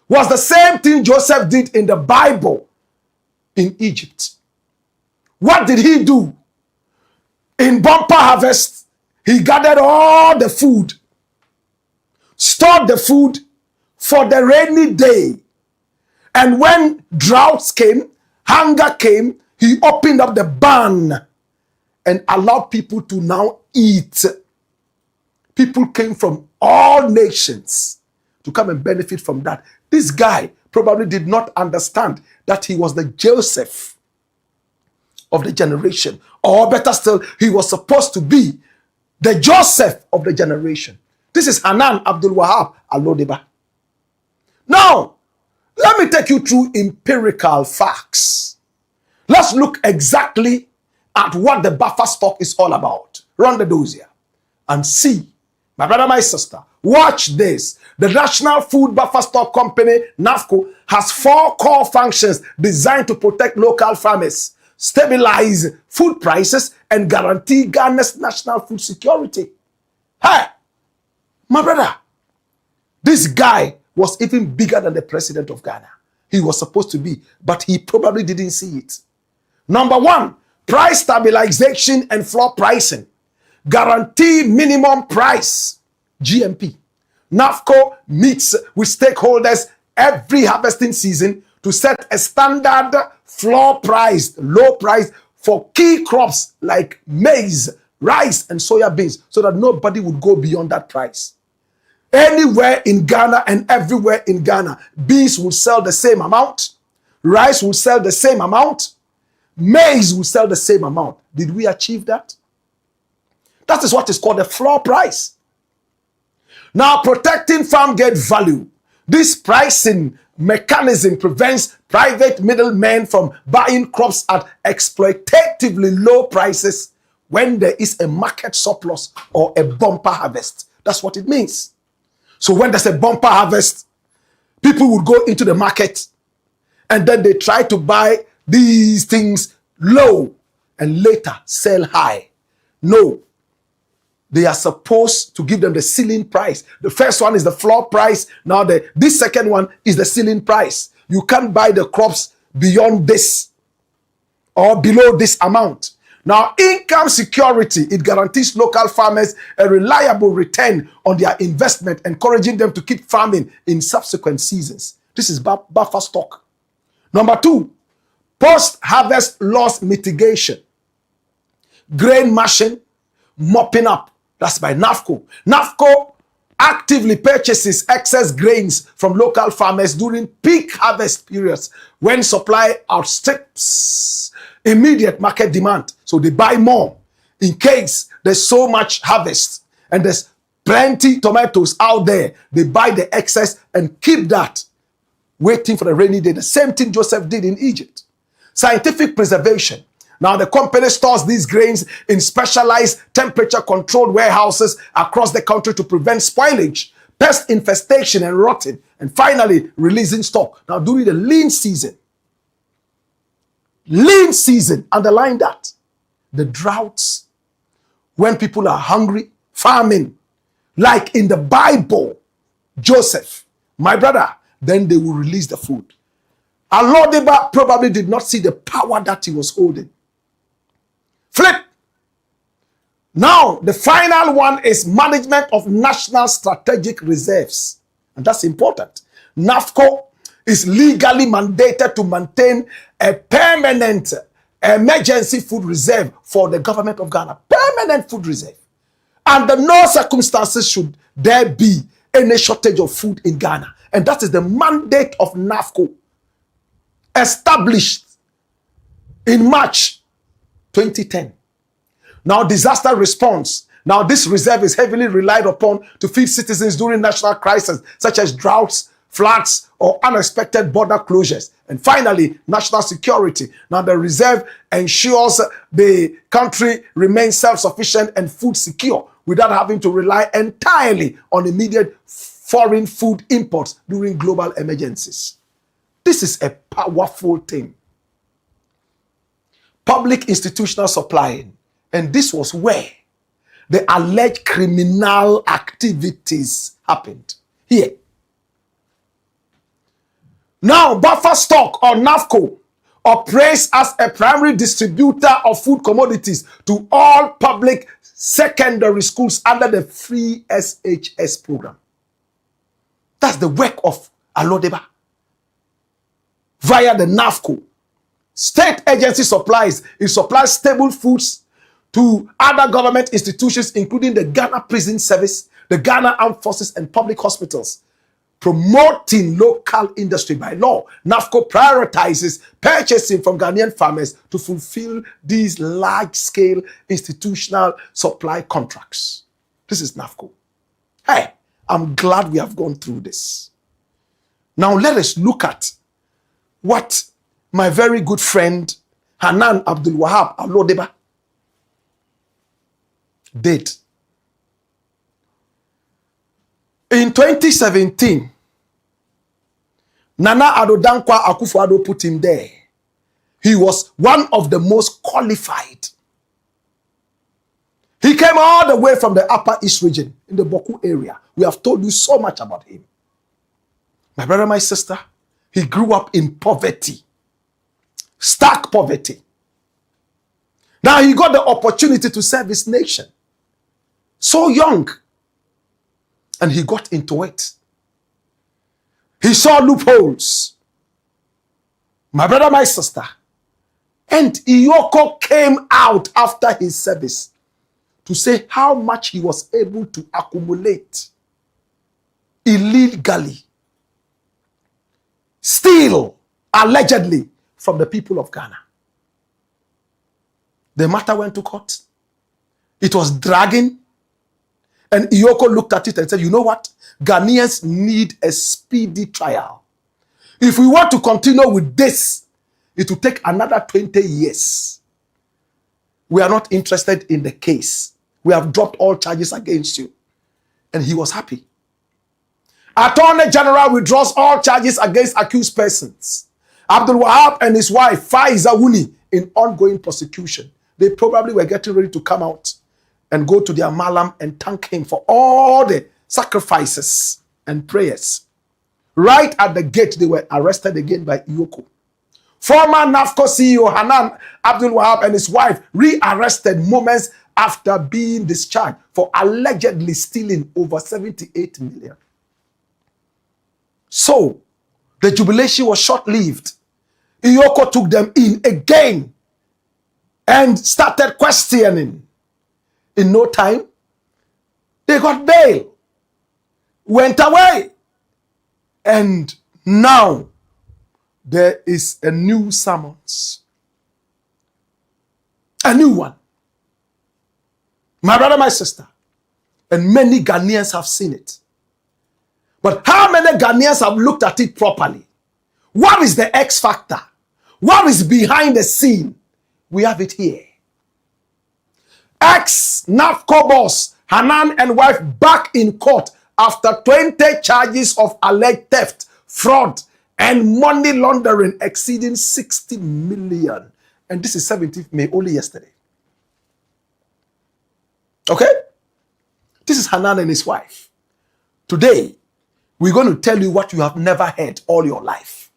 was the same thing Joseph did in the Bible in Egypt. What did he do? In bumper harvest, he gathered all the food, stored the food for the rainy day. And when droughts came, hunger came, he opened up the barn and allowed people to now eat. People came from all nations to come and benefit from that. This guy probably did not understand that he was the Joseph of the generation. Or better still, he was supposed to be the Joseph of the generation. This is Hanan Abdul-Wahab Alodeba. Now, let me take you through empirical facts. Let's look exactly at what the buffer stock is all about. Run the dossier and see. My brother, my sister, watch this. The National Food Buffer Stock Company, NAFCO, has 4 core functions designed to protect local farmers, stabilize food prices, and guarantee Ghana's national food security. Hey, my brother, this guy was even bigger than the president of Ghana. He was supposed to be, but he probably didn't see it. Number 1, price stabilization and floor pricing. Guarantee minimum price, GMP. NAFCO meets with stakeholders every harvesting season to set a standard floor price, low price for key crops like maize, rice, and soya beans so that nobody would go beyond that price. Anywhere in Ghana and everywhere in Ghana, beans will sell the same amount, rice will sell the same amount, maize will sell the same amount. Did we achieve that? That is what is called the floor price. Now, protecting farm gate value. This pricing mechanism prevents private middlemen from buying crops at exploitatively low prices when there is a market surplus or a bumper harvest. That's what it means. So when there's a bumper harvest, people would go into the market and then they try to buy these things low and later sell high. No. They are supposed to give them the ceiling price. The first one is the floor price. Now this second one is the ceiling price. You can't buy the crops beyond this or below this amount. Now, income security, it guarantees local farmers a reliable return on their investment, encouraging them to keep farming in subsequent seasons. This is buffer stock. Number 2, post-harvest loss mitigation. Grain mashing, mopping up. That's by NAFCO. NAFCO actively purchases excess grains from local farmers during peak harvest periods when supply outstrips immediate market demand. So they buy more in case there's so much harvest and there's plenty tomatoes out there. They buy the excess and keep that, waiting for the rainy day. The same thing Joseph did in Egypt. Scientific preservation. Now, the company stores these grains in specialized temperature-controlled warehouses across the country to prevent spoilage, pest infestation, and rotting, and finally releasing stock. Now, during the lean season, underline that, the droughts, when people are hungry, famine, like in the Bible, Joseph, my brother, then they will release the food. Alodeba probably did not see the power that he was holding. Flip. Now, the final one is management of national strategic reserves. And that's important. NAFCO is legally mandated to maintain a permanent emergency food reserve for the government of Ghana. Permanent food reserve. Under no circumstances should there be any shortage of food in Ghana. And that is the mandate of NAFCO, established in March 2010. Now, disaster response. Now, this reserve is heavily relied upon to feed citizens during national crises, such as droughts, floods, or unexpected border closures. And finally, national security. Now, the reserve ensures the country remains self-sufficient and food secure without having to rely entirely on immediate foreign food imports during global emergencies. This is a powerful thing. Public institutional supplying. And this was where the alleged criminal activities happened. Here. Now, buffer stock or NAFCO operates as a primary distributor of food commodities to all public secondary schools under the free SHS program. That's the work of Alodeba. Via the NAFCO. State agency supplies. It supplies stable foods to other government institutions, including the Ghana Prison Service, the Ghana Armed Forces, and public hospitals. Promoting local industry by law, NAFCO prioritizes purchasing from Ghanaian farmers to fulfill these large-scale institutional supply contracts. This is NAFCO. Hey, I'm glad we have gone through this. Now let us look at what my very good friend Hanan Abdul-Wahab Alodeba did. In 2017, Nana Addo Dankwa Akufo-Addo put him there. He was one of the most qualified. He came all the way from the Upper East region in the Boku area. We have told you so much about him. My brother, my sister, he grew up in poverty. Stark poverty. Now he got the opportunity to serve his nation. So young. And he got into it. He saw loopholes. My brother, my sister. And Ioko came out after his service to say how much he was able to accumulate illegally, still allegedly from the people of Ghana. The matter went to court. It was dragging. And Ioko looked at it and said, you know what? Ghanaians need a speedy trial. If we want to continue with this, it will take another 20 years. We are not interested in the case. We have dropped all charges against you. And he was happy. Attorney General withdraws all charges against accused persons. Abdul-Wahab and his wife, Faiza Wuni, in ongoing prosecution. They probably were getting ready to come out and go to their malam and thank him for all the sacrifices and prayers. Right at the gate, they were arrested again by EOCO. Former NAFCO CEO Hanan Abdul-Wahab and his wife re-arrested moments after being discharged for allegedly stealing over 78 million. So, the jubilation was short-lived. EOCO took them in again and started questioning. In no time, they got bail, went away, and now there is a new summons. A new one. My brother, my sister, and many Ghanaians have seen it. But how many Ghanaians have looked at it properly? What is the X factor? What is behind the scene? We have it here. Ex-NAFCO boss Hanan and wife back in court after 20 charges of alleged theft, fraud, and money laundering exceeding 60 million. And this is 17th May, only yesterday. Okay? This is Hanan and his wife. Today, we're going to tell you what you have never heard all your life.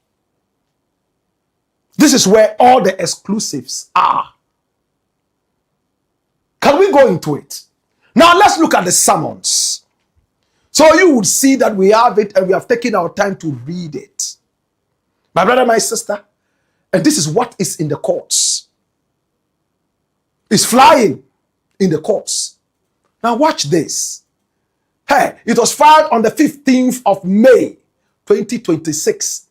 This is where all the exclusives are. Can we go into it? Now let's look at the summons. So you would see that we have it and we have taken our time to read it. My brother, my sister, and this is what is in the courts. It's flying in the courts. Now watch this. Hey, it was filed on the 15th of May, 2026.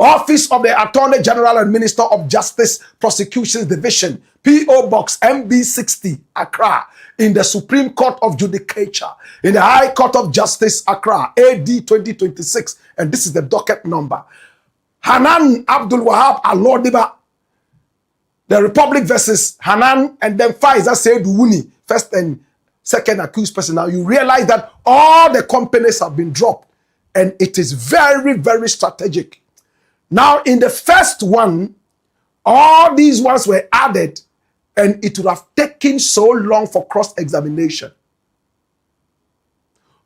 Office of the Attorney General and Minister of Justice Prosecutions Division, P.O. Box MB60, Accra, in the Supreme Court of Judicature, in the High Court of Justice, Accra, AD 2026. And this is the docket number. Hanan Abdul-Wahab Alodeba, the Republic versus Hanan, and then Faiza Said Wuni, first and second accused person. Now you realize that all the companies have been dropped. and it is very, very strategic. Now, in the first one, all these ones were added, and it would have taken so long for cross-examination.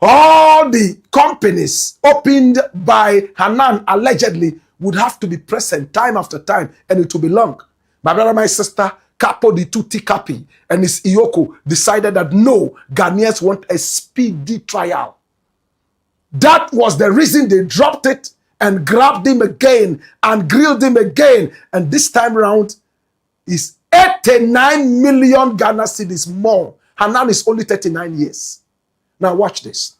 All the companies opened by Hanan allegedly would have to be present time after time, and it will be long. My brother, my sister, Capo di Tutti Capi and his Ioko decided that no, Ghanaians want a speedy trial. That was the reason they dropped it and grabbed him again and grilled him again. And this time round is 89 million Ghana cedis more. Hanan is only 39 years. Now watch this.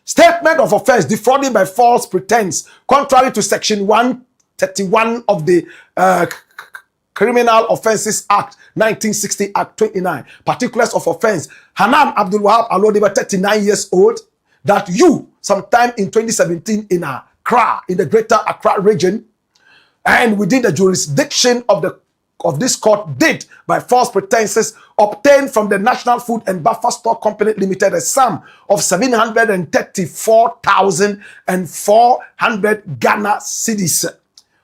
Statement of offense, defrauding by false pretense, contrary to section 131 of the Criminal Offences Act, 1960 Act 29. Particulars of offense. Hanan Abdul-Wahab Alodiba, 39 years old, that you, sometime in 2017 in Accra, in the greater Accra region, and within the jurisdiction of this court, did by false pretenses obtain from the National Food and Buffer Stock Company Limited a sum of 734,400 Ghana cedis.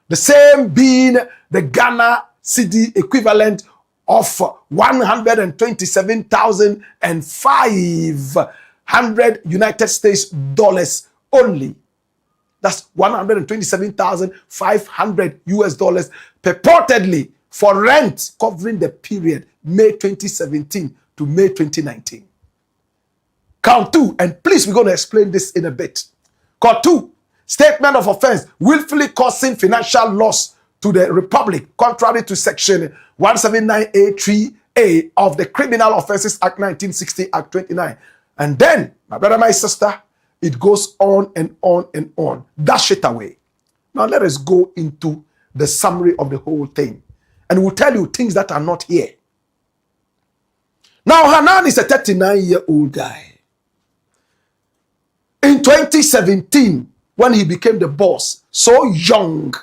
The same being the Ghana cedi equivalent of 127,500 United States dollars only. That's 127,500 US dollars purportedly for rent covering the period May 2017 to May 2019. Count 2, and please, we're going to explain this in a bit. Count 2, statement of offense, willfully causing financial loss to the Republic, contrary to section 179A3A of the Criminal Offences Act 1960 Act 29. And then, my brother, my sister, it goes on and on and on. Dash it away. Now let us go into the summary of the whole thing. And we'll tell you things that are not here. Now, Hanan is a 39-year-old guy. In 2017, when he became the boss, so young,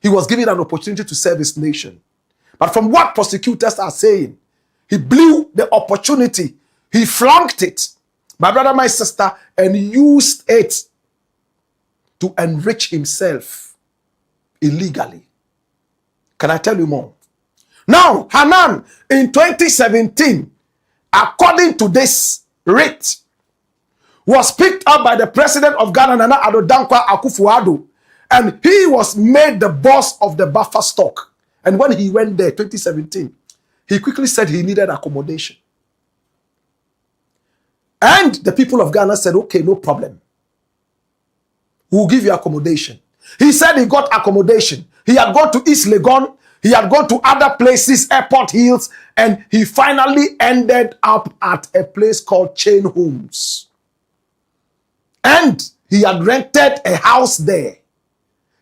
he was given an opportunity to serve his nation. But from what prosecutors are saying, he blew the opportunity. He flunked it, my brother, my sister, and used it to enrich himself illegally. Can I tell you more? Now, Hanan, in 2017, according to this writ, was picked up by the president of Ghana, Nana Addo Akufo-Addo, and he was made the boss of the buffer stock. And when he went there, 2017, he quickly said he needed accommodation. And the people of Ghana said, okay, no problem. We'll give you accommodation. He said he got accommodation. He had gone to East Legon. He had gone to other places, Airport Hills, and he finally ended up at a place called Chain Homes. And he had rented a house there,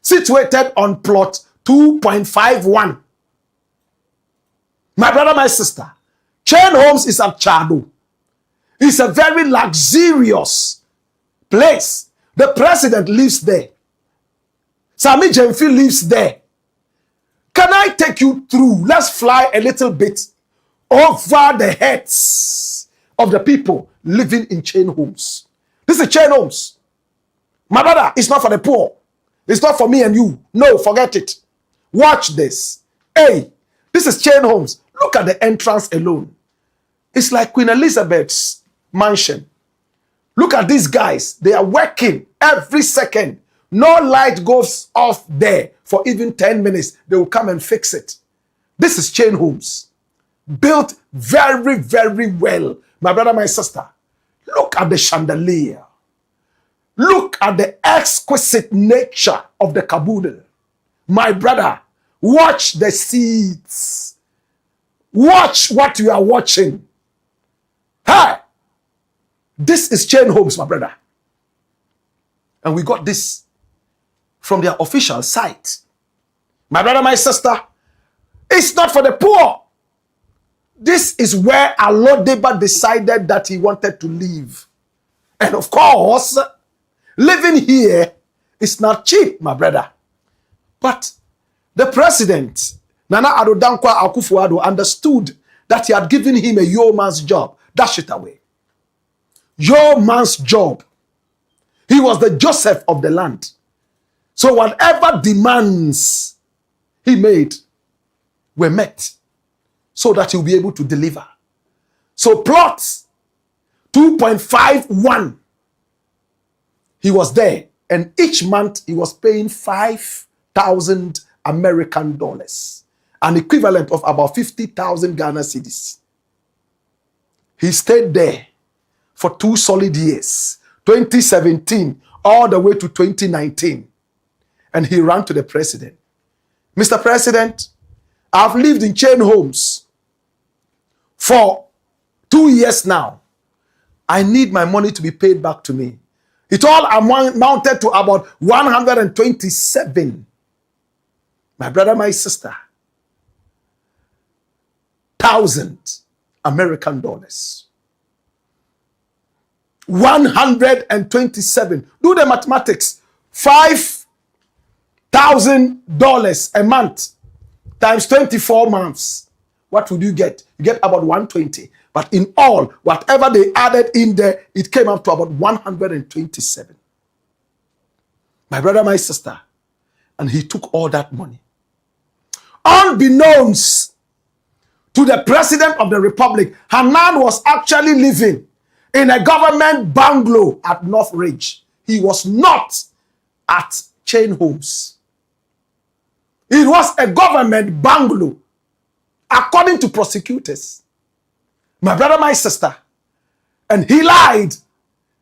situated on plot 2.51. My brother, my sister, Chain Homes is at Chado. It's a very luxurious place. The president lives there. Sami Jemfi lives there. Can I take you through? Let's fly a little bit over the heads of the people living in Chain Homes. This is Chain Homes. My brother, it's not for the poor. It's not for me and you. No, forget it. Watch this. Hey, this is Chain Homes. Look at the entrance alone. It's like Queen Elizabeth's mansion. Look at these guys. They are working every second. No light goes off there for even 10 minutes. They will come and fix it. This is Chain Homes. Built very, very well. My brother, my sister, look at the chandelier. Look at the exquisite nature of the caboodle. My brother, watch the seats. Watch what you are watching. Hey, this is Chain Homes, my brother. And we got this from their official site. My brother, my sister, it's not for the poor. This is where Alodeba decided that he wanted to live. And of course, living here is not cheap, my brother. But the president, Nana Addo Akufo-Addo, understood that he had given him a yeoman's job. Dash it away. Yeoman's job. He was the Joseph of the land. So whatever demands he made were met so that he'll be able to deliver. So plot 2.51, he was there, and each month he was paying 5,000 American dollars, an equivalent of about 50,000 Ghana cedis. He stayed there for 2 solid years, 2017 all the way to 2019. And he ran to the president. Mr. President, I've lived in chain homes for 2 years now. I need my money to be paid back to me. It all amounted to about 127. My brother, my sister, 1,000 American dollars. 127. Do the mathematics. $5,000 a month times 24 months. What would you get? You get about 120. But in all, whatever they added in there, it came up to about 127. My brother, my sister. And he took all that money. Unbeknownst to the president of the republic, Hanan was actually living in a government bungalow at North Ridge. He was not at chain homes. It was a government bungalow, according to prosecutors. My brother, my sister. And he lied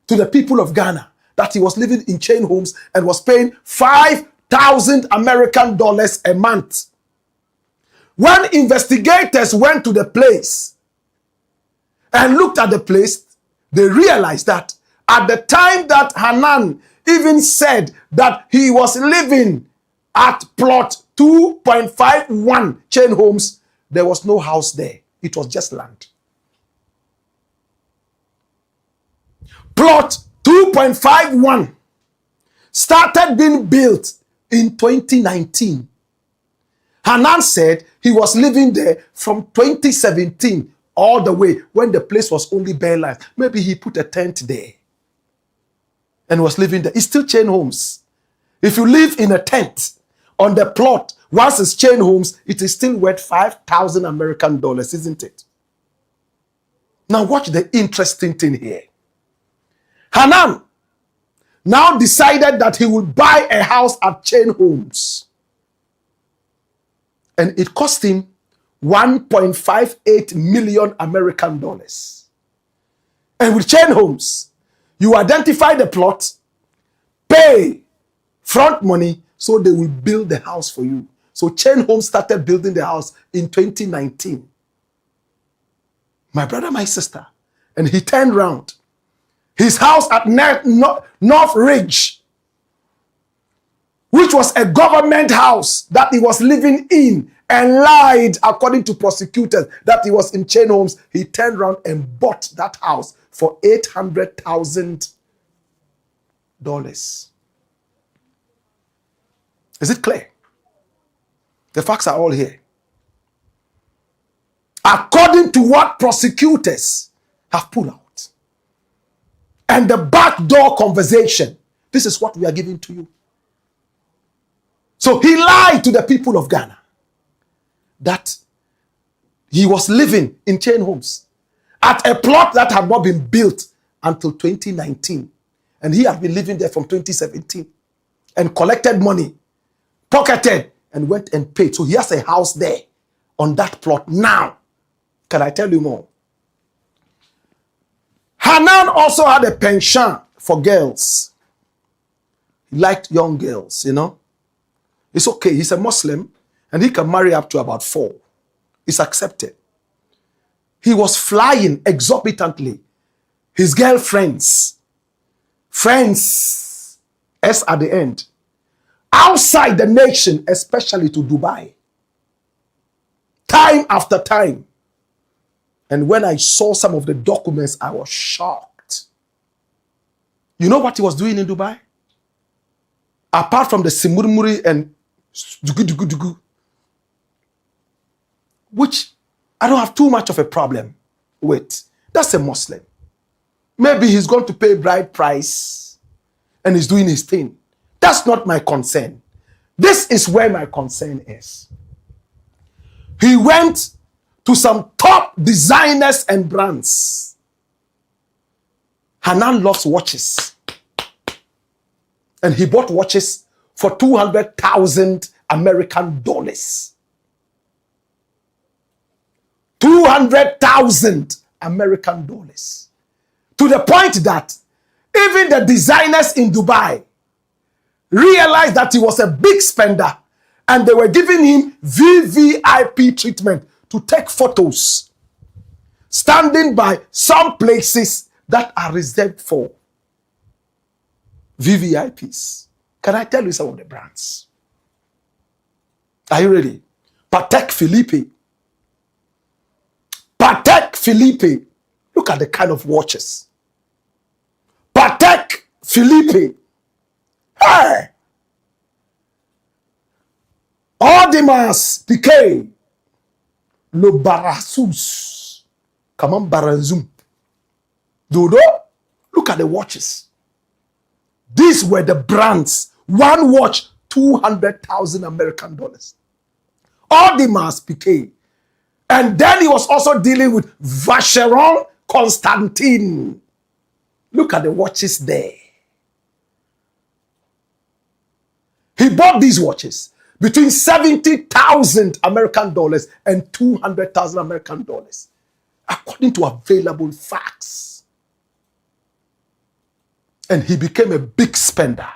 to the people of Ghana that he was living in chain homes and was paying 5,000 American dollars a month. When investigators went to the place and looked at the place, they realized that at the time that Hanan even said that he was living at plot 2.51 chain homes, there was no house there. It was just land. Plot 2.51 started being built in 2019. Hanan said he was living there from 2017 all the way when the place was only bare land. Maybe he put a tent there and was living there. It's still chain homes. If you live in a tent on the plot, once it's chain homes, it is still worth 5,000 American dollars, isn't it? Now watch the interesting thing here. Hanan now decided that he would buy a house at chain homes. And it cost him 1.58 million American dollars. And with chain homes, you identify the plot, pay front money, so they will build the house for you. So chain homes started building the house in 2019. My brother, my sister. And he turned around. His house at North Ridge, which was a government house that he was living in, and lied, according to prosecutors, that he was in chain homes. He turned around and bought that house for $800,000. Is it clear? The facts are all here. According to what prosecutors have pulled out. And the backdoor conversation. This is what we are giving to you. So he lied to the people of Ghana that he was living in chain homes at a plot that had not been built until 2019. And he had been living there from 2017 and collected money, pocketed, and went and paid. So he has a house there on that plot now. Can I tell you more? Hanan also had a penchant for girls. He liked young girls, you know. It's okay. He's a Muslim and he can marry up to about 4. It's accepted. He was flying exorbitantly. His girlfriends, friends, S at the end, outside the nation, especially to Dubai. Time after time. And when I saw some of the documents, I was shocked. You know what he was doing in Dubai? Apart from the simurmuri and dugu, which I don't have too much of a problem with. That's a Muslim. Maybe he's going to pay bride price and he's doing his thing. That's not my concern. This is where my concern is. He went to some top designers and brands. Hanan loves watches. And he bought watches for 200,000 American dollars. 200,000 American dollars. To the point that even the designers in Dubai realized that he was a big spender, and they were giving him VVIP treatment to take photos, standing by some places that are reserved for VVIPs. Can I tell you some of the brands? Are you ready? Patek Philippe. Patek Philippe. Look at the kind of watches. Patek Philippe. Hey! Audemars Piguet. Le Barassus. Come on, Baranzum. Dodo. Look at the watches. These were the brands. One watch, 200,000 American dollars. Audemars Piguet. And then he was also dealing with Vacheron Constantin. Look at the watches there. He bought these watches between 70,000 American dollars and 200,000 American dollars, according to available facts. And he became a big spender,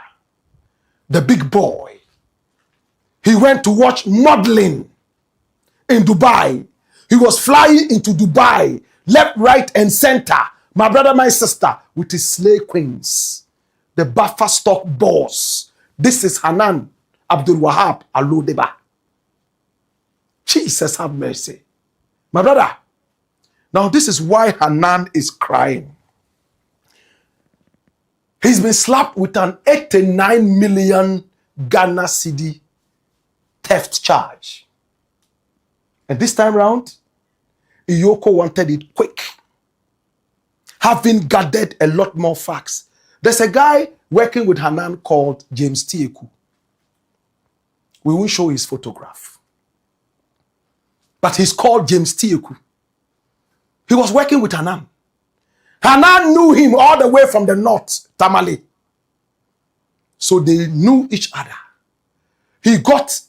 the big boy. He went to watch modeling in Dubai. He was flying into Dubai, left, right, and center. My brother, my sister, with his slave queens, the buffer stock boss. This is Hanan Abdul-Wahab Alodeba. Jesus have mercy. My brother, now this is why Hanan is crying. He's been slapped with an 89 million Ghana cedi theft charge. And this time round, Ioko wanted it quick. Having gathered a lot more facts. There's a guy working with Hanan called James Tieku. We won't show his photograph. But he's called James Tieku. He was working with Hanan. Hanan knew him all the way from the north, Tamale. So they knew each other. He got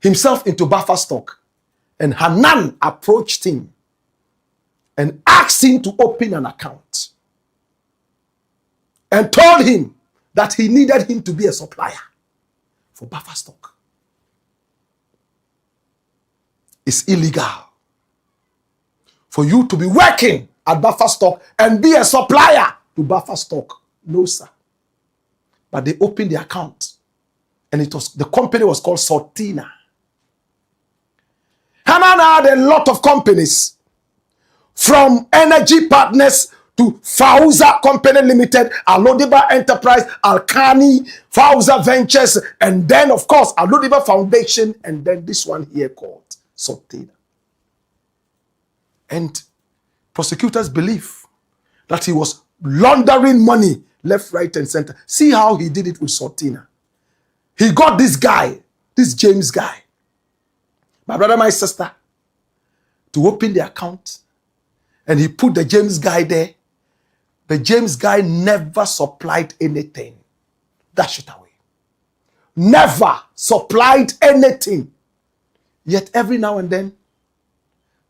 himself into buffer stock. And Hanan approached him and asked him to open an account. And told him that he needed him to be a supplier for buffer stock. It's illegal for you to be working at buffer stock and be a supplier to buffer stock. No, sir. But they opened the account. And the company was called Sortina. Hanan had a lot of companies, from Energy Partners to Fauza Company Limited, Alodiba Enterprise, Alkani, Fauza Ventures, and then, of course, Alodiba Foundation, and then this one here called Sortina. And prosecutors believe that he was laundering money left, right, and center. See how he did it with Sortina. He got this guy, this James guy, my brother, my sister, to open the account. And he put the James guy there. The James guy never supplied anything. Dash it away. Never supplied anything. Yet every now and then,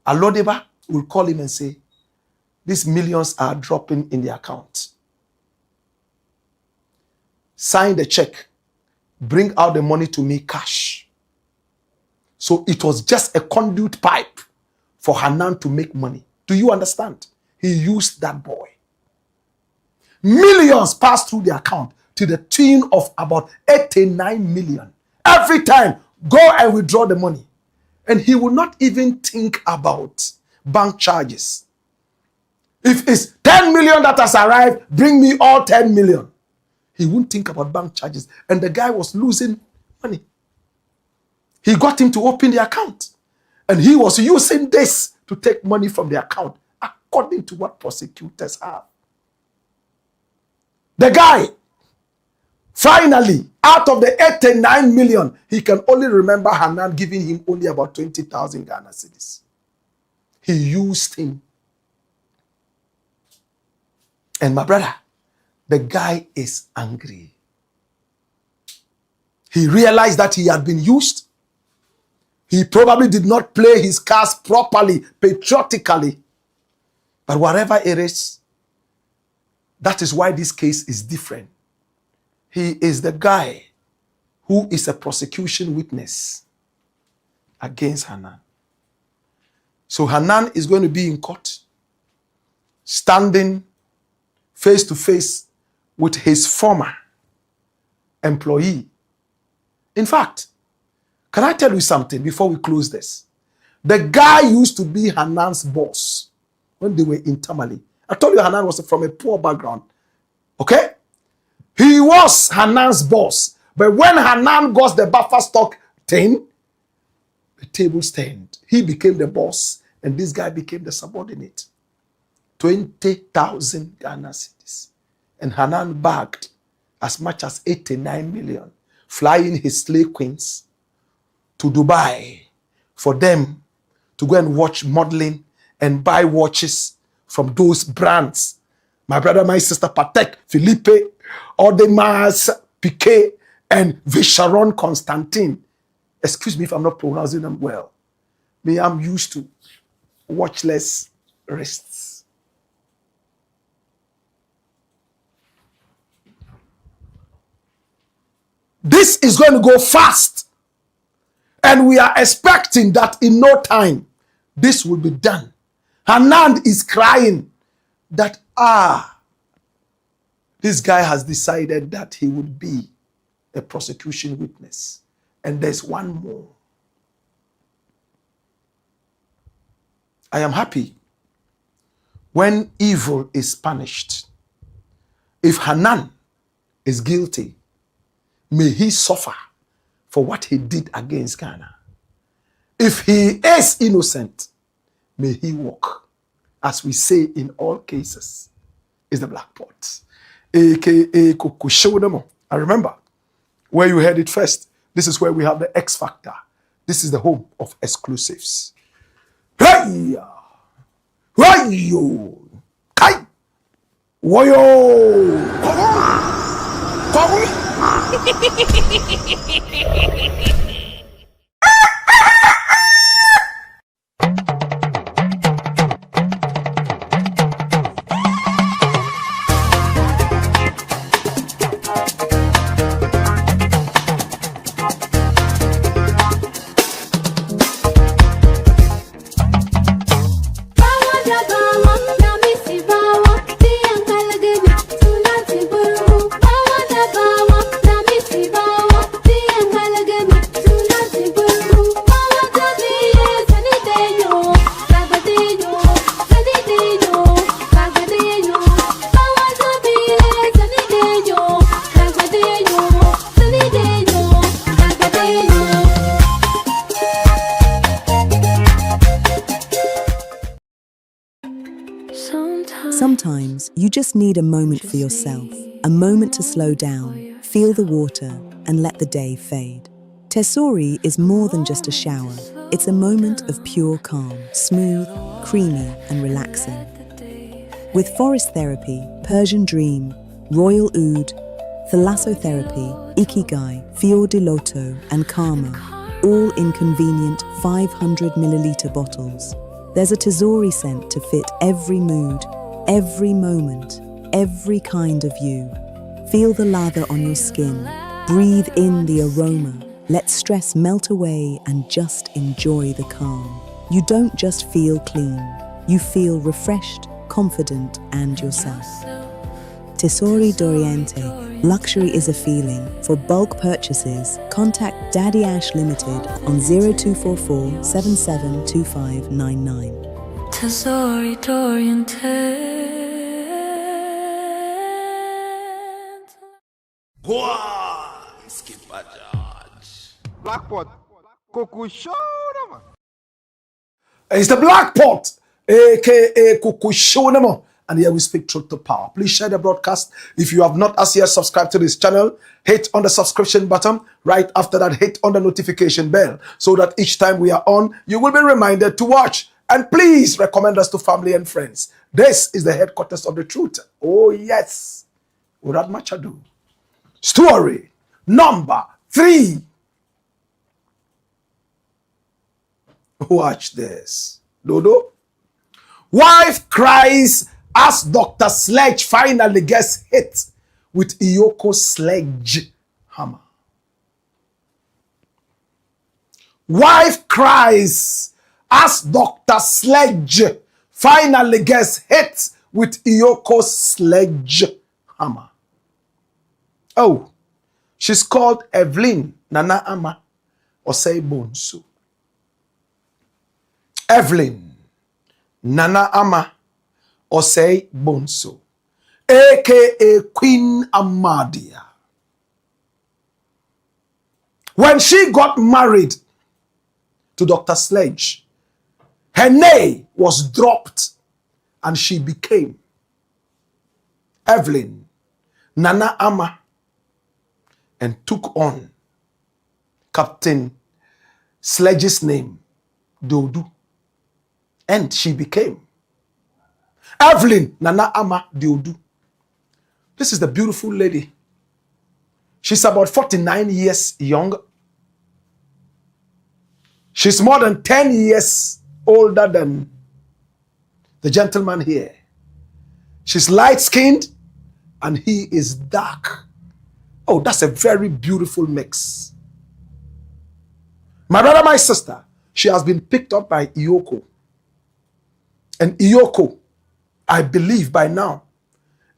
Alodeba will call him and say, these millions are dropping in the account. Sign the check. Bring out the money to me cash. So it was just a conduit pipe for Hanan to make money. Do you understand? He used that boy. Millions passed through the account to the tune of about 89 million. Every time, go and withdraw the money. And he will not even think about bank charges. If it's 10 million that has arrived, bring me all 10 million. He won't think about bank charges. And the guy was losing money. He got him to open the account. And he was using this to take money from the account, according to what prosecutors have. The guy Finally, out of the 89 million, he can only remember Hanan giving him only about 20,000 Ghana cedis. He used him. And my brother, the guy is angry. He realized that he had been used. He probably did not play his cards properly, patriotically. But whatever it is, that is why this case is different. He is the guy who is a prosecution witness against Hanan. So Hanan is going to be in court, standing face to face with his former employee. In fact, can I tell you something before we close this? The guy used to be Hanan's boss when they were in Tamale. I told you Hanan was from a poor background. Okay? He was Hanan's boss. But when Hanan got the buffer stock thing, the tables turned. He became the boss, and this guy became the subordinate. 20,000 Ghana cedis. And Hanan bagged as much as 89 million, flying his slave queens to Dubai for them to go and watch modeling and buy watches from those brands. My brother, my sister, Patek, Philippe, Audemars, Piquet, and Vacheron Constantin. Excuse me if I'm not pronouncing them well. Me, I'm used to watchless wrists. This is going to go fast. And we are expecting that in no time, this will be done. Hanan is crying that, this guy has decided that he would be a prosecution witness. And there's one more. I am happy when evil is punished. If Hanan is guilty, may he suffer for what he did against Ghana. If he is innocent, may he walk, as we say in all cases, is the black pot. AKA Kukushodemo. I remember where you heard it first. This is where we have the X Factor. This is the home of exclusives. Hey! Hey! Kai! Woyo! Sometimes you just need a moment for yourself, a moment to slow down, feel the water, and let the day fade. Tesori is more than just a shower. It's a moment of pure calm, smooth, creamy, and relaxing. With forest therapy, Persian dream, royal oud, thalassotherapy, ikigai, fior di loto, and karma, all in convenient 500 milliliter bottles. There's a Tesori scent to fit every mood, every moment, every kind of you. Feel the lather on your skin. Breathe in the aroma. Let stress melt away and just enjoy the calm. You don't just feel clean. You feel refreshed, confident, and yourself. Tesori d'Oriente. Luxury is a feeling. For bulk purchases, contact Daddy Ash Limited on 0244 772599. Tesori d'Oriente. Blackpot, Coco Show, man. It's the Black Pot, aka Kukushonemo. and here we speak truth to power. Please share the broadcast. If you have not as yet subscribed to this channel, hit on the subscription button. Right after that, hit on the notification bell so that each time we are on, you will be reminded to watch. And please recommend us to family and friends. This is the headquarters of the truth. Oh yes. Without much ado. Story number 3. Watch this. Dodo. Wife cries as Dr. Sledge finally gets hit with EOCO'S sledge hammer. Wife cries as Dr. Sledge finally gets hit with EOCO'S sledge hammer. Oh, she's called Evelyn Nana Ama Osei Bonsu. Evelyn Nana Ama Osei Bonsu, aka Queen Amadia. When she got married to Dr. Sledge, her name was dropped and she became Evelyn Nana Ama and took on Captain Sledge's name, Dodo. And she became Evelyn Nana Ama Dodo. This is the beautiful lady. She's about 49 years young. She's more than 10 years older than the gentleman here. She's light-skinned and he is dark. Oh, that's a very beautiful mix. My brother, my sister, she has been picked up by EOCO. And EOCO, I believe by now,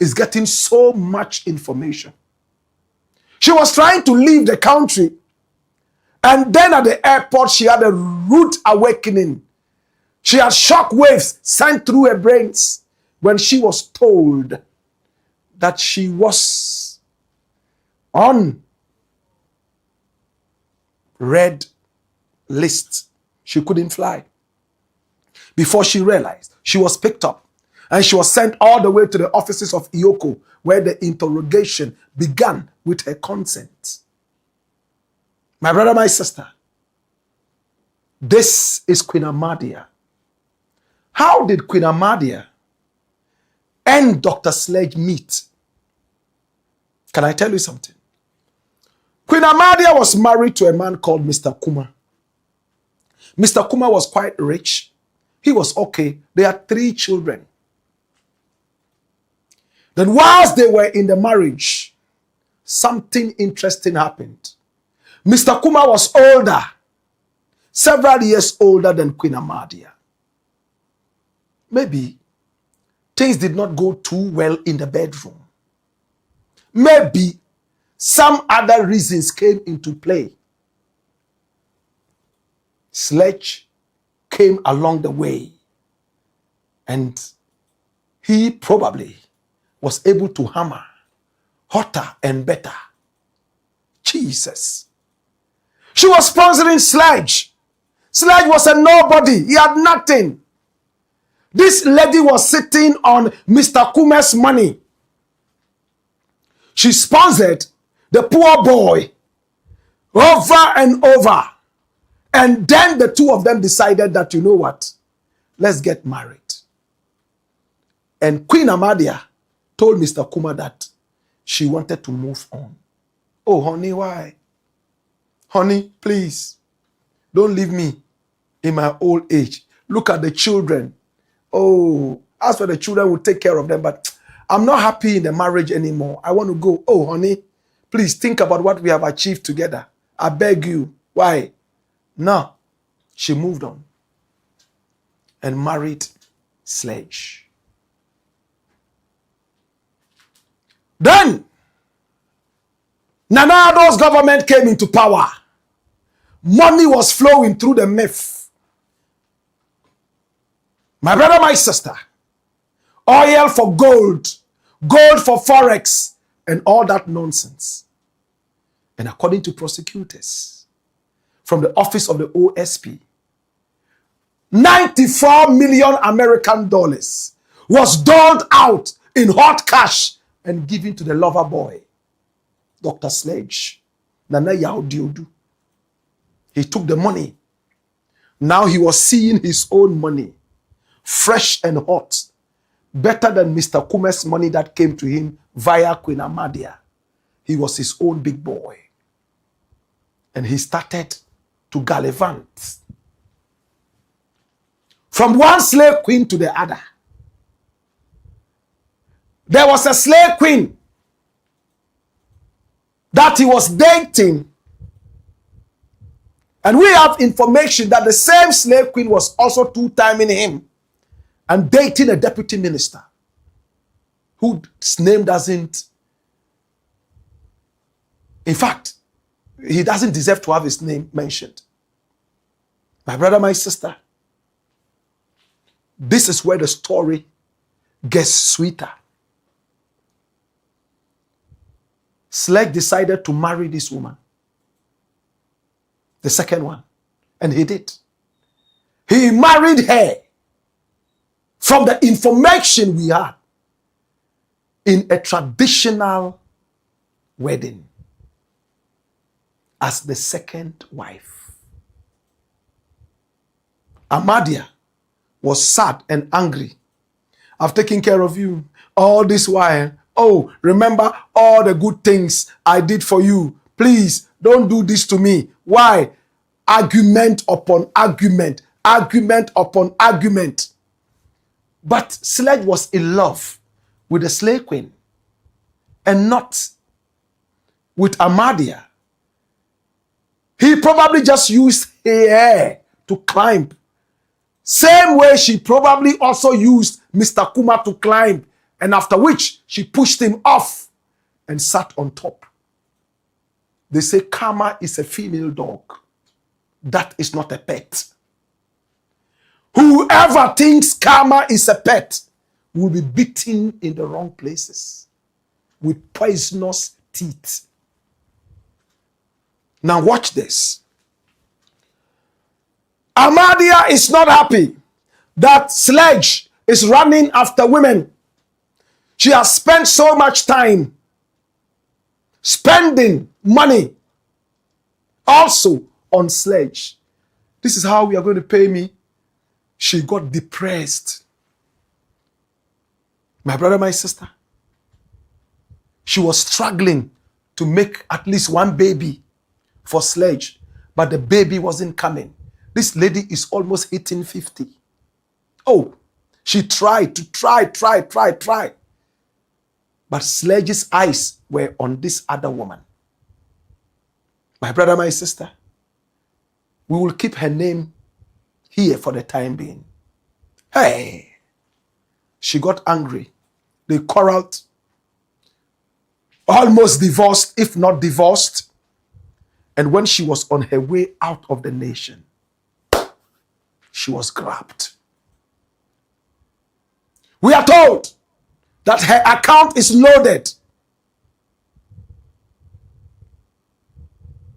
is getting so much information. She was trying to leave the country, and then at the airport, she had a rude awakening. She had shock waves sent through her brains when she was told that she was on red list. She couldn't fly. Before she realized, she was picked up and she was sent all the way to the offices of EOCO, where the interrogation began with her consent. My brother, my sister, this is Queen Amadia. How did Queen Amadia and Dr. Sledge meet? Can I tell you something? Queen Amadia was married to a man called Mr. Kuma. Mr. Kuma was quite rich. He was okay. They had 3 children. Then whilst they were in the marriage, something interesting happened. Mr. Kuma was older, several years older than Queen Amadia. Maybe things did not go too well in the bedroom. Maybe some other reasons came into play. Sledge came along the way, and he probably was able to hammer hotter and better. Jesus. She was sponsoring Sledge. Sledge was a nobody. He had nothing. This lady was sitting on Mr. Kuma's money. She sponsored the poor boy over and over. And then the two of them decided that, you know what? Let's get married. And Queen Amadia told Mr. Kuma that she wanted to move on. Oh, honey, why? Honey, please, don't leave me in my old age. Look at the children. Oh, as for the children, we'll take care of them, but I'm not happy in the marriage anymore. I want to go. Oh, honey, please think about what we have achieved together. I beg you. Why? No. She moved on and married Sledge. Then, Nana Ado's government came into power. Money was flowing through the myth. My brother, my sister, oil for gold, gold for forex, and all that nonsense. And according to prosecutors from the office of the OSP, 94 million American dollars was doled out in hot cash and given to the lover boy, Dr. Sledge. Nana Yaudiodu. He took the money. Now he was seeing his own money, fresh and hot, better than Mr. Kume's money that came to him via Queen Amadia. He was his own big boy. And he started to gallivant from one slave queen to the other. There was a slave queen that he was dating. And we have information that the same slave queen was also two-timing him and dating a deputy minister whose name doesn't, in fact, he doesn't deserve to have his name mentioned. My brother, my sister, this is where the story gets sweeter. Sledge decided to marry this woman, the second one, and he did. He married her from the information we had in a traditional wedding as the second wife. Amadia was sad and angry. I've taken care of you all this while. Oh, remember all the good things I did for you. Please don't do this to me. Why? Argument upon argument, argument upon argument. But Sledge was in love with the slave queen and not with Amadia. He probably just used her hair to climb. Same way she probably also used Mr. Kuma to climb, and after which she pushed him off and sat on top. They say karma is a female dog. That is not a pet. Whoever thinks karma is a pet will be beaten in the wrong places with poisonous teeth. Now watch this. Amadia is not happy that Sledge is running after women. She has spent so much time spending money also on Sledge. This is how we are going to pay me. She got depressed. My brother, my sister. She was struggling to make at least one baby for Sledge, but the baby wasn't coming. This lady is almost hitting 50. Oh, she tried to try. But Sledge's eyes were on this other woman. My brother, my sister, we will keep her name here for the time being. Hey, she got angry. They quarreled, almost divorced, if not divorced. And when she was on her way out of the nation, she was grabbed. We are told that her account is loaded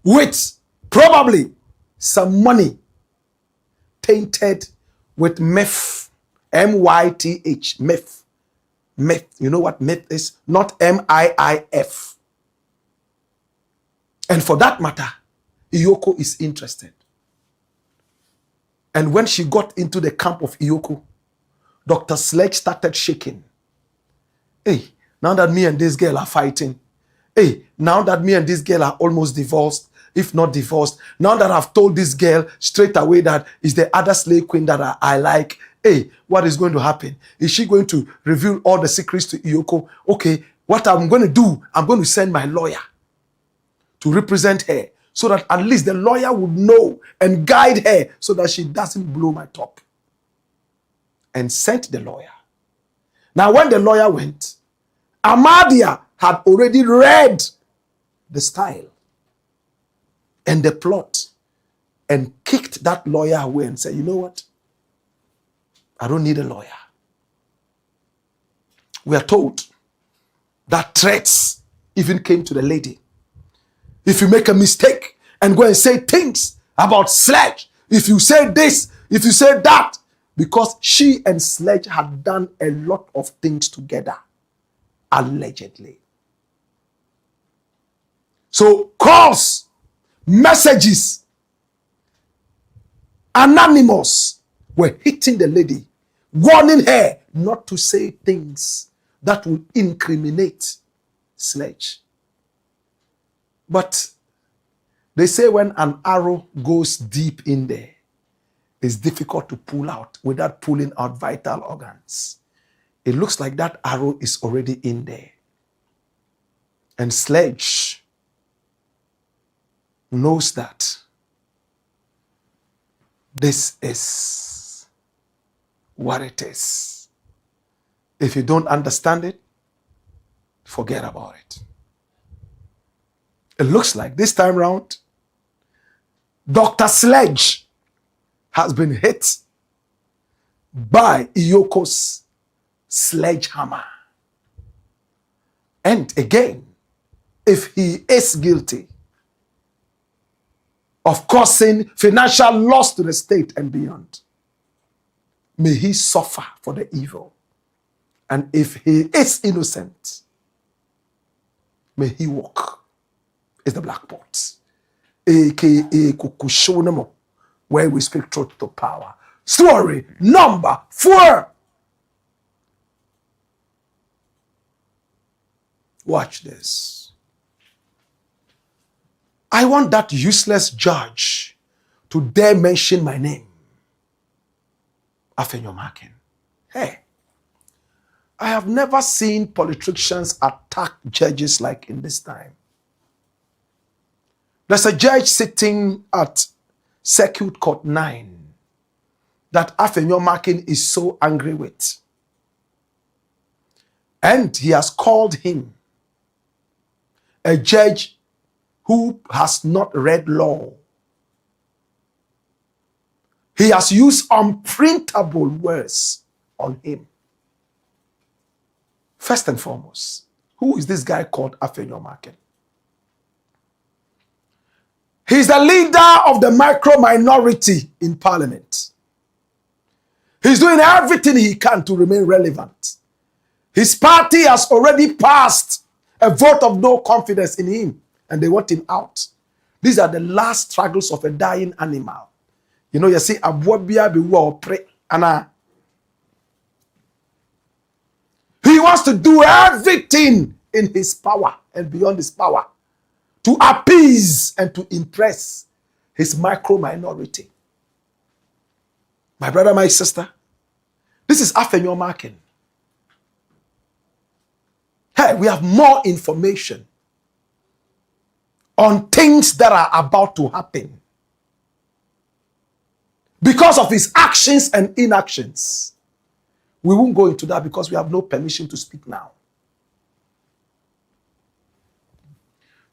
with probably some money tainted with meth, M-Y-T-H, meth. Meth, you know what meth is? Not M-I-I-F. And for that matter, Ioko is interested. And when she got into the camp of Ioko, Dr. Sledge started shaking. Hey, now that me and this girl are fighting. Hey, now that me and this girl are almost divorced, if not divorced, now that I've told this girl straight away that is the other slave queen that I like, hey, what is going to happen? Is she going to reveal all the secrets to Ioko? Okay, what I'm going to do, I'm going to send my lawyer to represent her so that at least the lawyer would know and guide her so that she doesn't blow my top. And sent the lawyer. Now, when the lawyer went, Amadia had already read the style and the plot and kicked that lawyer away and said, you know what? I don't need a lawyer. We are told that threats even came to the lady. If you make a mistake and go and say things about Sledge, if you say this, if you say that, because she and Sledge had done a lot of things together, allegedly. So calls, messages, anonymous were hitting the lady, warning her not to say things that will incriminate Sledge. But they say when an arrow goes deep in there, it's difficult to pull out without pulling out vital organs. It looks like that arrow is already in there. And Sledge knows that this is what it is. If you don't understand it, forget about it. It looks like this time round, Dr. Sledge has been hit by EOCO'S sledgehammer. And again, if he is guilty of causing financial loss to the state and beyond, may he suffer for the evil. And if he is innocent, may he walk. It's the Blackport, aka Kukushonamo, where we speak truth to power. Story number 4. Watch this. I want that useless judge to dare mention my name. AFENYO-MARKIN. Hey, I have never seen politicians attack judges like in this time. There's a judge sitting at Circuit Court 9 that AFENYO-MARKIN is so angry with. And he has called him a judge who has not read law. He has used unprintable words on him. First and foremost, who is this guy called AFENYO-MARKIN? He's the leader of the micro-minority in parliament. He's doing everything he can to remain relevant. His party has already passed a vote of no confidence in him, and they want him out. These are the last struggles of a dying animal. You know, you see, he wants to do everything in his power and beyond his power to appease and to impress his micro-minority. My brother, my sister, this is AFENYO-MARKIN. Hey, we have more information on things that are about to happen because of his actions and inactions. We won't go into that because we have no permission to speak now.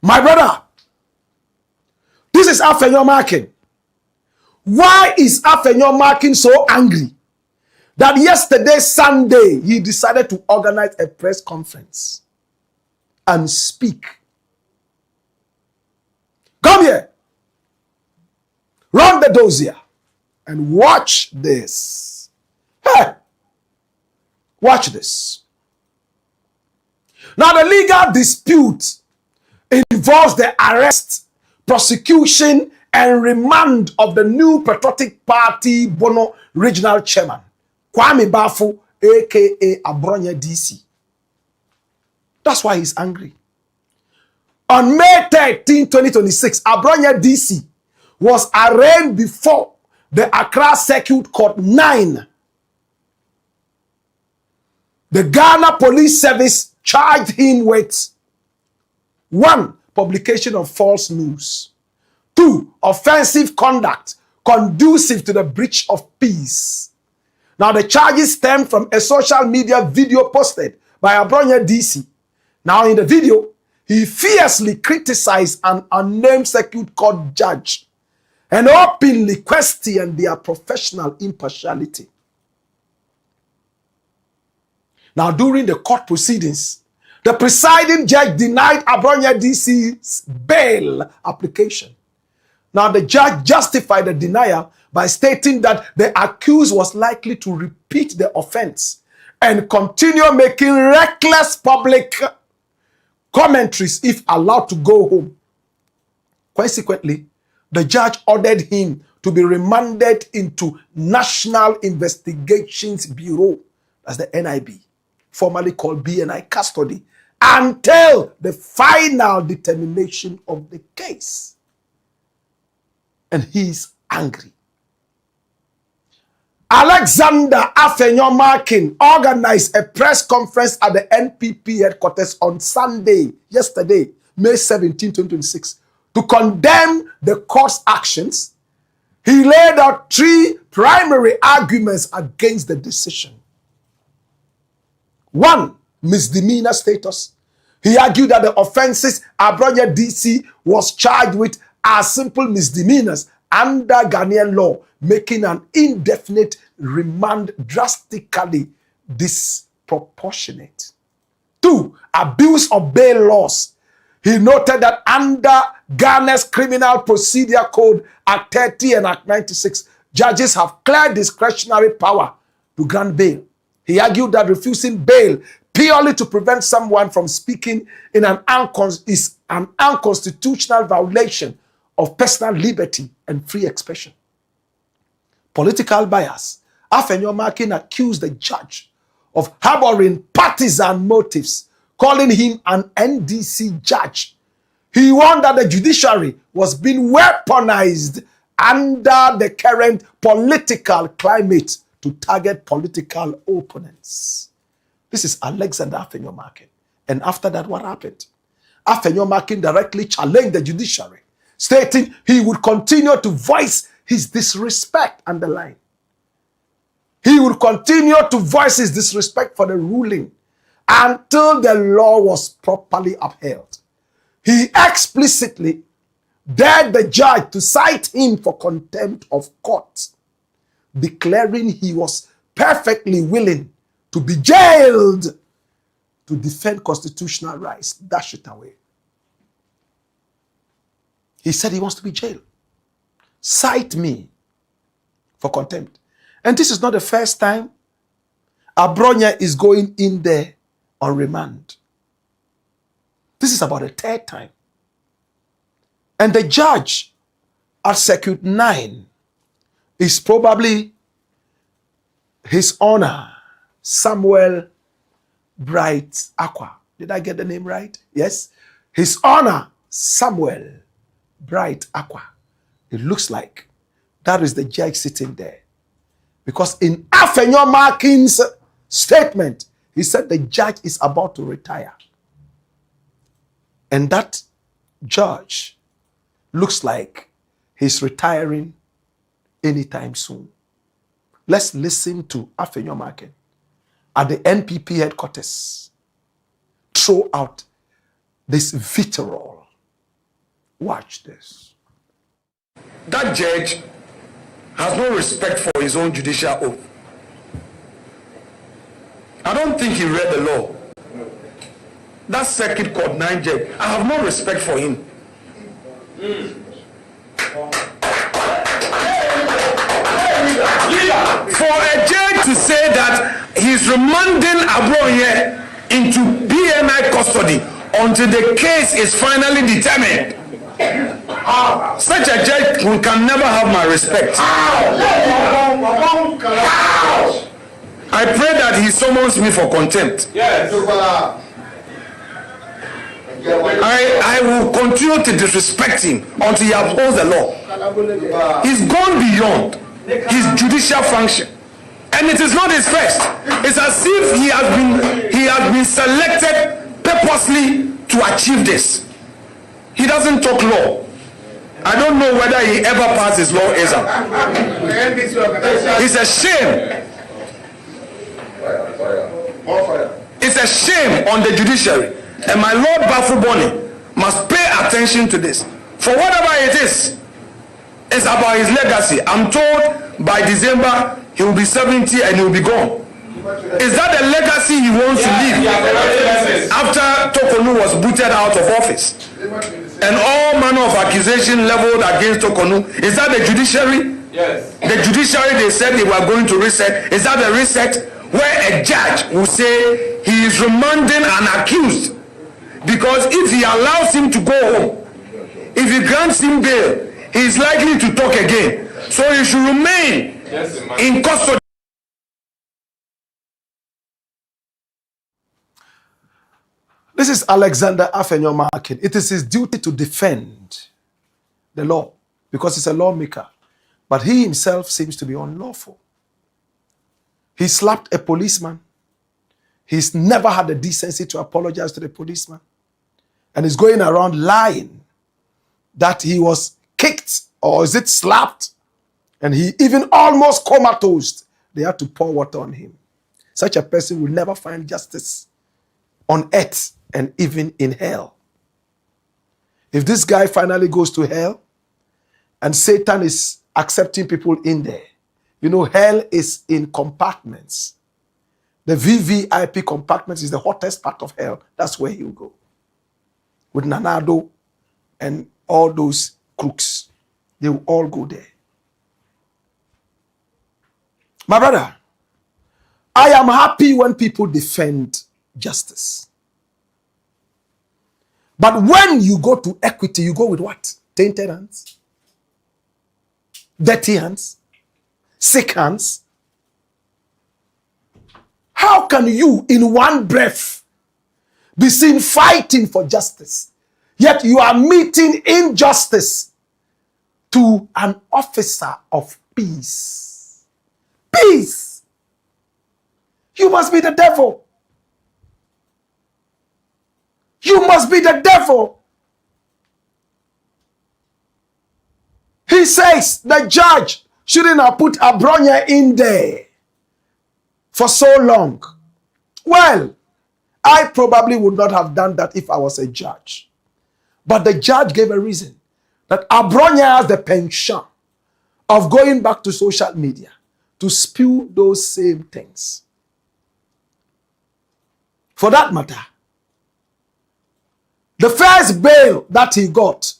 My brother, this is AFENYO-MARKIN. Why is AFENYO-MARKIN so angry that yesterday, Sunday, he decided to organize a press conference and speak? Come here. Run the dossier and watch this. Hey, watch this. Now, the legal dispute involves the arrest, prosecution, and remand of the new Patriotic Party Bono Regional Chairman, Kwame Bafo, aka Abronya DC. That's why he's angry. On May 13, 2026, Abronya DC was arraigned before the Accra Circuit Court 9. The Ghana Police Service charged him with 1. Publication of false news. 2. Offensive conduct conducive to the breach of peace. Now, the charges stem from a social media video posted by Abronya DC. Now, in the video, he fiercely criticized an unnamed circuit court judge and openly questioned their professional impartiality. Now, during the court proceedings, the presiding judge denied Abronya DC's bail application. Now, the judge justified the denial by stating that the accused was likely to repeat the offense and continue making reckless public commentaries if allowed to go home. Consequently, the judge ordered him to be remanded into National Investigations Bureau, that's the NIB, formerly called BNI custody, until the final determination of the case. And he's angry. Alexander AFENYO-MARKIN organized a press conference at the NPP headquarters on Sunday, yesterday, May 17, 2026, to condemn the court's actions. He laid out 3 primary arguments against the decision. 1, misdemeanor status. He argued that the offenses Abronya DC was charged with are simple misdemeanors under Ghanaian law, making an indefinite remand drastically disproportionate. 2, abuse of bail laws. He noted that under Ghana's Criminal Procedure Code, Act 30 and Act 96, judges have clear discretionary power to grant bail. He argued that refusing bail purely to prevent someone from speaking in is an unconstitutional violation of personal liberty and free expression. Political bias. AFENYO-MARKIN accused the judge of harboring partisan motives, calling him an NDC judge. He warned that the judiciary was being weaponized under the current political climate to target political opponents. This is Alexander AFENYO-MARKIN. And after that, what happened? AFENYO-MARKIN directly challenged the judiciary, stating he would continue to voice his disrespect, underline. He would continue to voice his disrespect for the ruling until the law was properly upheld. He explicitly dared the judge to cite him for contempt of court, declaring he was perfectly willing to be jailed to defend constitutional rights. Dash it away. He said he wants to be jailed. Cite me for contempt. And this is not the first time Abronya is going in there on remand. This is about the 3rd time. And the judge at Circuit 9 is probably His Honor Samuel Bright Aqua. Did I get the name right? Yes. His Honor Samuel Bright Aqua. It looks like that is the judge sitting there. Because in AFENYO-MARKIN's statement, he said the judge is about to retire. And that judge looks like he's retiring anytime soon. Let's listen to AFENYO-MARKIN at the NPP headquarters throw out this vitriol. Watch this. That judge has no respect for his own judicial oath. I don't think he read the law. That Circuit Court 9 judge, I have no respect for him. For a judge to say that he's remanding Abronya into BNI custody until the case is finally determined, such a judge can never have my respect. I pray that he summons me for contempt. Yes. I will continue to disrespect him until he upholds the law. He's gone beyond his judicial function, and it is not his first. It's as if he has been selected purposely to achieve this. He doesn't talk law. I don't know whether he ever passed his law exam. It's a shame. It's a shame on the judiciary. And my Lord Bafuboni must pay attention to this. For whatever it is, it's about his legacy. I'm told by December he will be 70 and he will be gone. Is that the legacy he wants to leave? After Tokonu was booted out of office and all manner of accusation leveled against Tokonu, is that the judiciary Yes. The judiciary, they said they were going to reset. Is that the reset where a judge will say he is remanding an accused? Because if he allows him to go home, if he grants him bail, he is likely to talk again. So he should remain in custody. This is Alexander AFENYO-MARKIN. It is his duty to defend the law because he's a lawmaker. But he himself seems to be unlawful. He slapped a policeman. He's never had the decency to apologize to the policeman. And he's going around lying that he was kicked or is it slapped? And he even almost comatose. They had to pour water on him. Such a person will never find justice on earth and even in hell. If this guy finally goes to hell and Satan is accepting people in there, you know, hell is in compartments. The VVIP compartment is the hottest part of hell. That's where he'll go. With Nanado and all those crooks. They will all go there. My brother, I am happy when people defend justice. But when you go to equity, you go with what? Tainted hands? Dirty hands? Sick hands? How can you, in one breath, be seen fighting for justice, yet you are meeting injustice to an officer of peace? Peace! You must be the devil. You must be the devil. He says the judge shouldn't have put Abronya in there for so long. Well, I probably would not have done that if I was a judge. But the judge gave a reason that Abronya has the penchant of going back to social media to spew those same things. For that matter, the first bail that he got,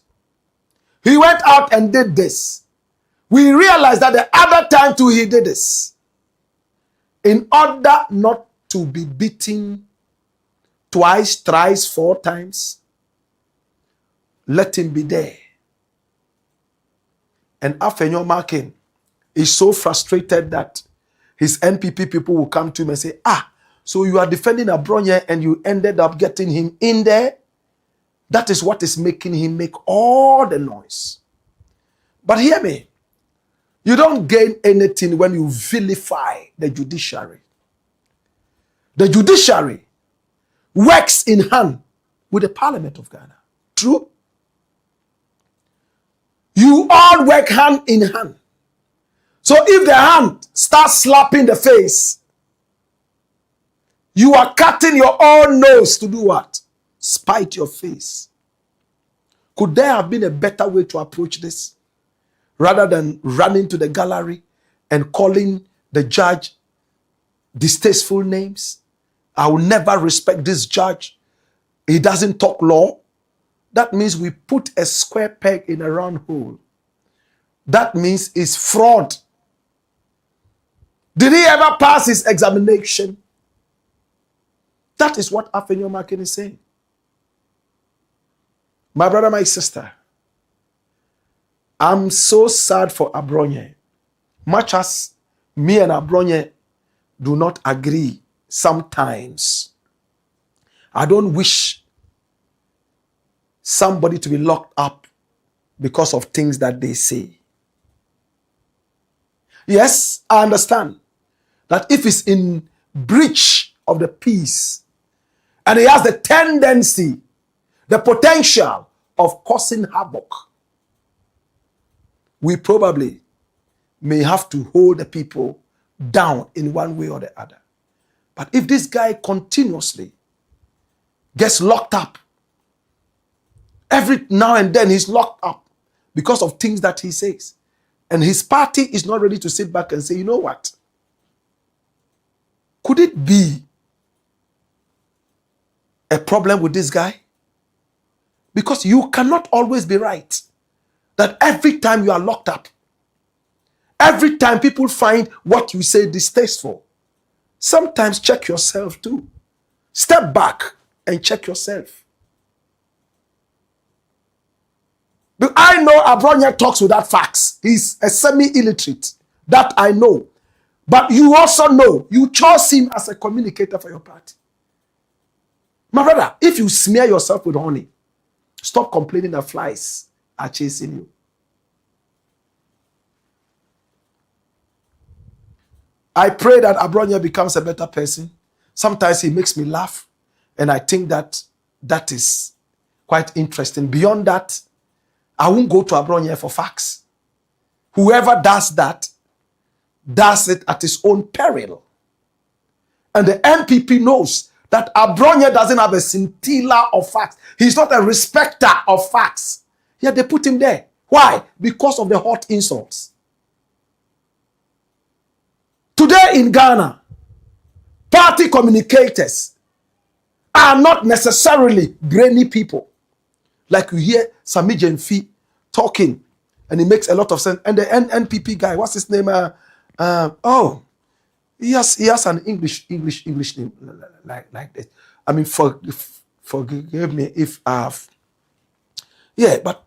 he went out and did this. We realized that the other time too he did this. In order not to be beaten twice, thrice, 4 times, let him be there. And AFENYO-MARKIN is so frustrated that his NPP people will come to him and say, so you are defending Abronya and you ended up getting him in there? That is what is making him make all the noise. But hear me. You don't gain anything when you vilify the judiciary. The judiciary works in hand with the Parliament of Ghana. True? You all work hand in hand. So if the hand starts slapping the face, you are cutting your own nose to do what? Spite your face. Could there have been a better way to approach this? Rather than running to the gallery and calling the judge distasteful names? I will never respect this judge. He doesn't talk law. That means we put a square peg in a round hole. That means it's fraud. Did he ever pass his examination? That is what AFENYO-MARKIN is saying. My brother, my sister, I'm so sad for Abronya. Much as me and Abronya do not agree sometimes, I don't wish somebody to be locked up because of things that they say. Yes, I understand that if it's in breach of the peace and he has the tendency, the potential of causing havoc, we probably may have to hold the people down in one way or the other. But if this guy continuously gets locked up, every now and then he's locked up because of things that he says, and his party is not ready to sit back and say, you know what? Could it be a problem with this guy? Because you cannot always be right. That every time you are locked up, Every time people find what you say distasteful, sometimes check yourself too. Step back and check yourself. But I know Abronya talks without facts. He's a semi-illiterate. That I know. But you also know you chose him as a communicator for your party. My brother, if you smear yourself with honey, stop complaining that flies are chasing you. I pray that Abronya becomes a better person. Sometimes he makes me laugh, and I think that that is quite interesting. Beyond that, I won't go to Abronya for facts. Whoever does that, does it at his own peril. And the MPP knows that Abronya doesn't have a scintilla of facts. He's not a respecter of facts. Yet they put him there. Why? Because of the hot insults. Today in Ghana, party communicators are not necessarily brainy people. Like you hear Sami Jenfi talking, and it makes a lot of sense. And the NPP guy, what's his name? He has an English name like this. I mean, forgive me if I've... Yeah, but...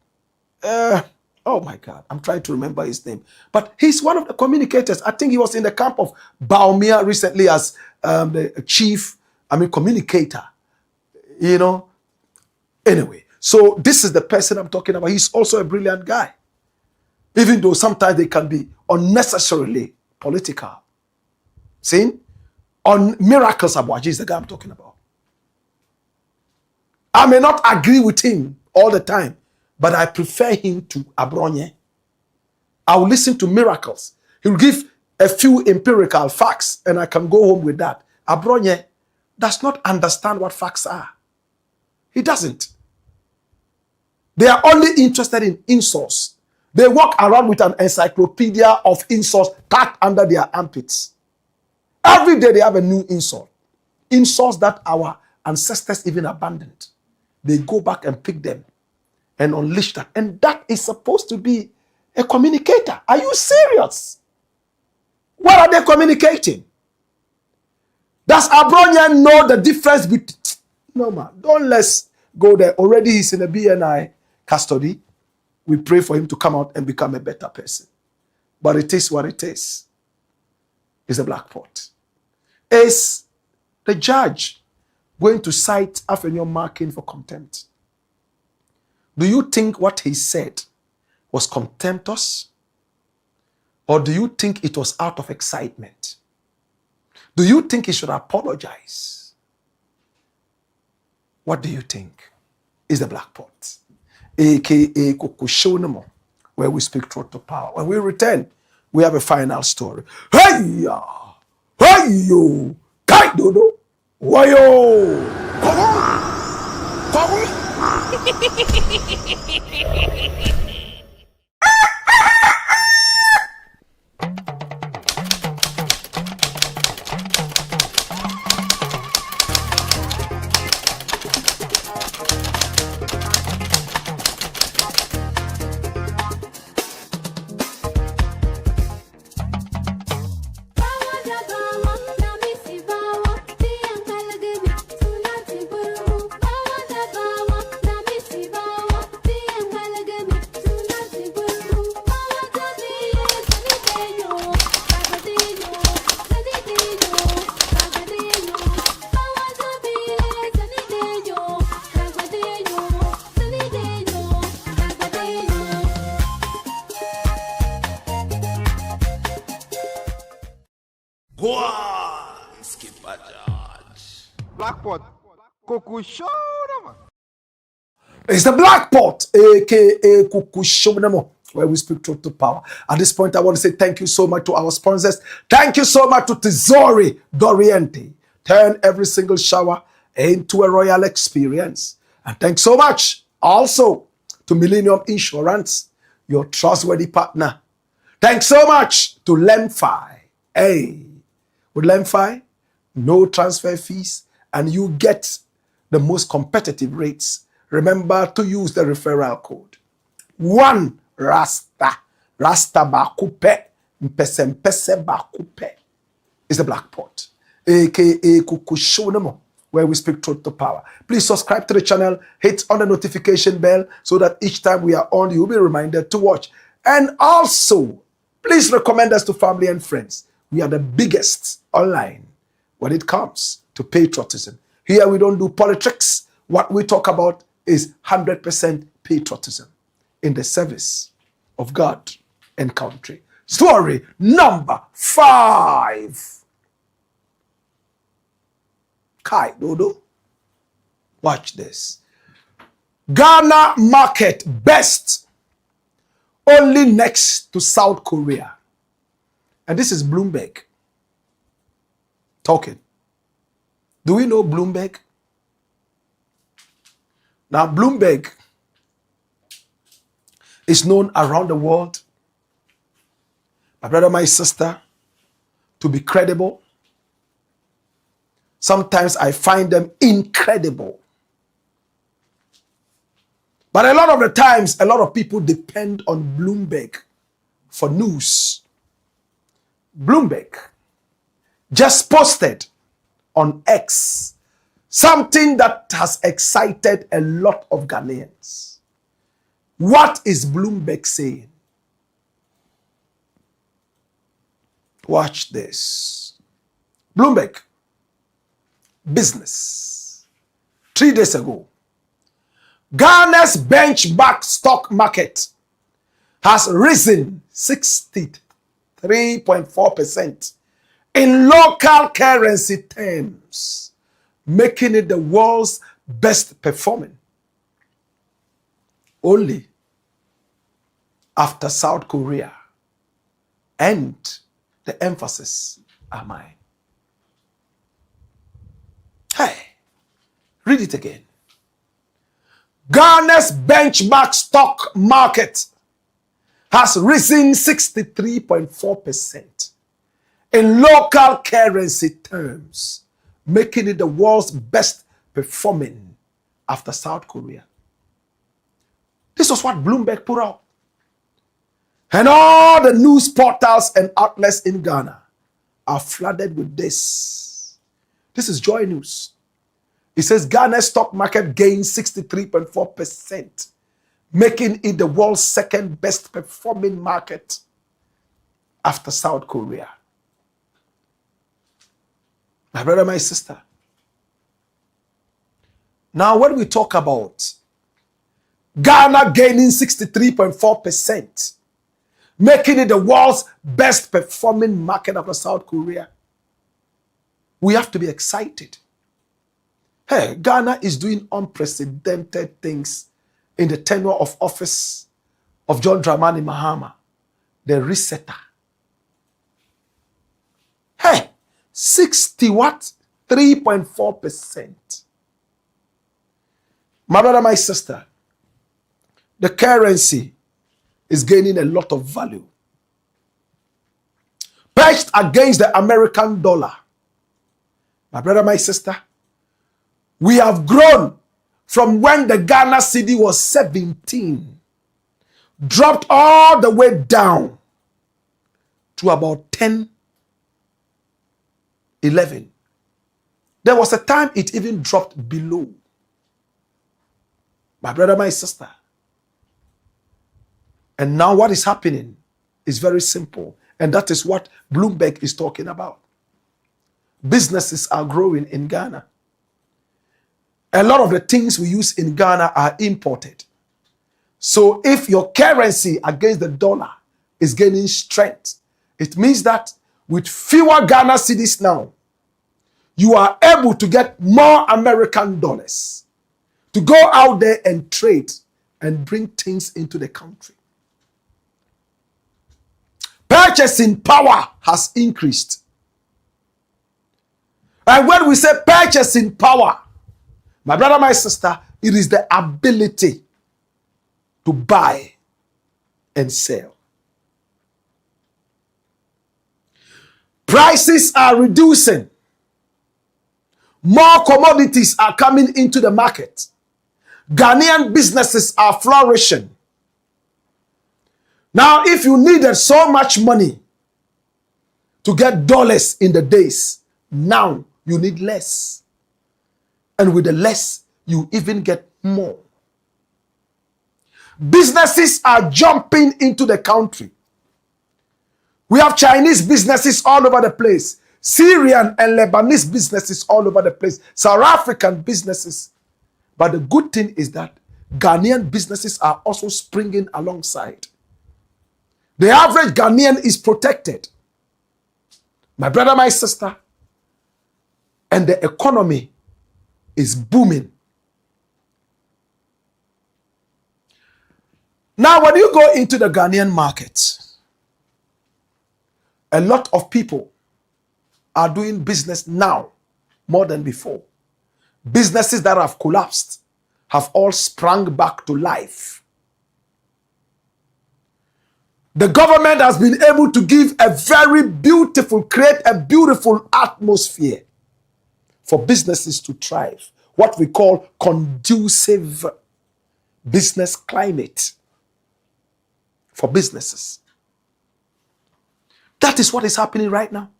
oh my God, I'm trying to remember his name. But he's one of the communicators. I think he was in the camp of Baumia recently as the chief, communicator. You know? Anyway, so this is the person I'm talking about. He's also a brilliant guy. Even though sometimes they can be unnecessarily political. See? On Miracles Abuaji is the guy I'm talking about. I may not agree with him all the time, but I prefer him to Abronya. I will listen to Miracles. He will give a few empirical facts, and I can go home with that. Abronya does not understand what facts are. He doesn't. They are only interested in insults. They walk around with an encyclopedia of insults tucked under their armpits. Every day they have a new insult. Insults that our ancestors even abandoned. They go back and pick them and unleash that. And that is supposed to be a communicator. Are you serious? What are they communicating? Does Abronya know the difference between... No, man. Don't let's go there. Already he's in a BNI custody. We pray for him to come out and become a better person. But it is what it is. It's a black pot. Is the judge going to cite AFENYO-MARKIN for contempt? Do you think what he said was contemptuous? Or do you think it was out of excitement? Do you think he should apologize? What do you think is the black pot? AKA Kokushonomo, where we speak truth to power. When we return, we have a final story. Hey-ya! Hey-yo! Kai-dodo! Wayo! It's the black pot, aka Kukushonamo, where we speak truth to power. At this point, I want to say thank you so much to our sponsors. Thank you so much to Tesori Doriente. Turn every single shower into a royal experience. And thanks so much also to Millennium Insurance, your trustworthy partner. Thanks so much to Lemfi. Hey, with Lemfi, no transfer fees, and you get the most competitive rates. Remember to use the referral code. 1 RASTA. RASTA Bakupe. mpese bakupe is the Blakk Pot, aka Kukushonamo, where we speak truth to power. Please subscribe to the channel, hit on the notification bell so that each time we are on, you'll be reminded to watch. And also, please recommend us to family and friends. We are the biggest online when it comes to patriotism. Here we don't do politics. What we talk about is 100% patriotism in the service of God and country. Story number 5. Kai Dodo. Watch this. Ghana market best, only next to South Korea. And this is Bloomberg talking. Do we know Bloomberg? Now, Bloomberg is known around the world, my brother, my sister, to be credible. Sometimes I find them incredible. But a lot of the times, a lot of people depend on Bloomberg for news. Bloomberg just posted on X something that has excited a lot of Ghanaians. What is Bloomberg saying? Watch this. Bloomberg Business. 3 days ago, Ghana's benchmark stock market has risen 63.4% in local currency terms, making it the world's best performing, only after South Korea. And the emphasis are mine. Hey, read it again. Ghana's benchmark stock market has risen 63.4% in local currency terms, making it the world's best performing after South Korea. This was what Bloomberg put out. And all the news portals and outlets in Ghana are flooded with this. This is Joy News. It says Ghana's stock market gained 63.4%, making it the world's second best performing market after South Korea. My brother, my sister. Now, when we talk about Ghana gaining 63.4%, making it the world's best performing market after South Korea, we have to be excited. Hey, Ghana is doing unprecedented things in the tenure of office of John Dramani Mahama, the resetter. Hey, 3.4%. My brother, my sister, the currency is gaining a lot of value. Perched against the American dollar. My brother, my sister, we have grown from when the Ghana cedi was 17, dropped all the way down to about 10, 11. There was a time it even dropped below. My brother, my sister. And now what is happening is very simple. And that is what Bloomberg is talking about. Businesses are growing in Ghana. A lot of the things we use in Ghana are imported. So if your currency against the dollar is gaining strength, it means that with fewer Ghana cedis now, you are able to get more American dollars to go out there and trade and bring things into the country. Purchasing power has increased. And when we say purchasing power, my brother, my sister, it is the ability to buy and sell. Prices are reducing. More commodities are coming into the market. Ghanaian businesses are flourishing. Now, if you needed so much money to get dollars in the days. Now you need less. And with the less, you even get more. Businesses are jumping into the country. We have Chinese businesses all over the place. Syrian and Lebanese businesses all over the place. South African businesses. But the good thing is that Ghanaian businesses are also springing alongside. The average Ghanaian is protected. My brother, my sister, and the economy is booming. Now, when you go into the Ghanaian market, a lot of people are doing business now more than before. Businesses that have collapsed have all sprung back to life. The government has been able to give a very beautiful, create a beautiful atmosphere for businesses to thrive. What we call conducive business climate for businesses. That is what is happening right now.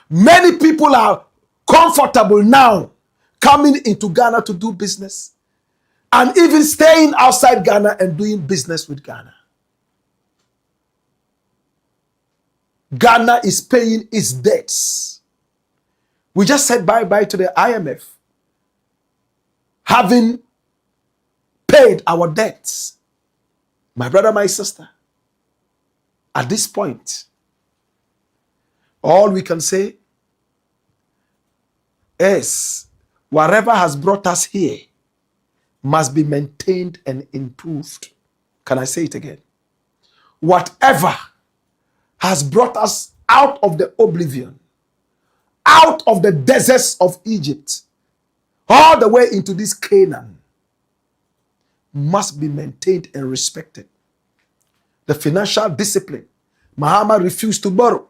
Many people are comfortable now coming into Ghana to do business and even staying outside Ghana and doing business with Ghana. Ghana is paying its debts. We just said bye-bye to the IMF, having paid our debts. My brother, my sister, at this point, all we can say is whatever has brought us here must be maintained and improved. Can I say it again? Whatever has brought us out of the oblivion, out of the deserts of Egypt, all the way into this Canaan, must be maintained and respected. The financial discipline. Mahama refused to borrow.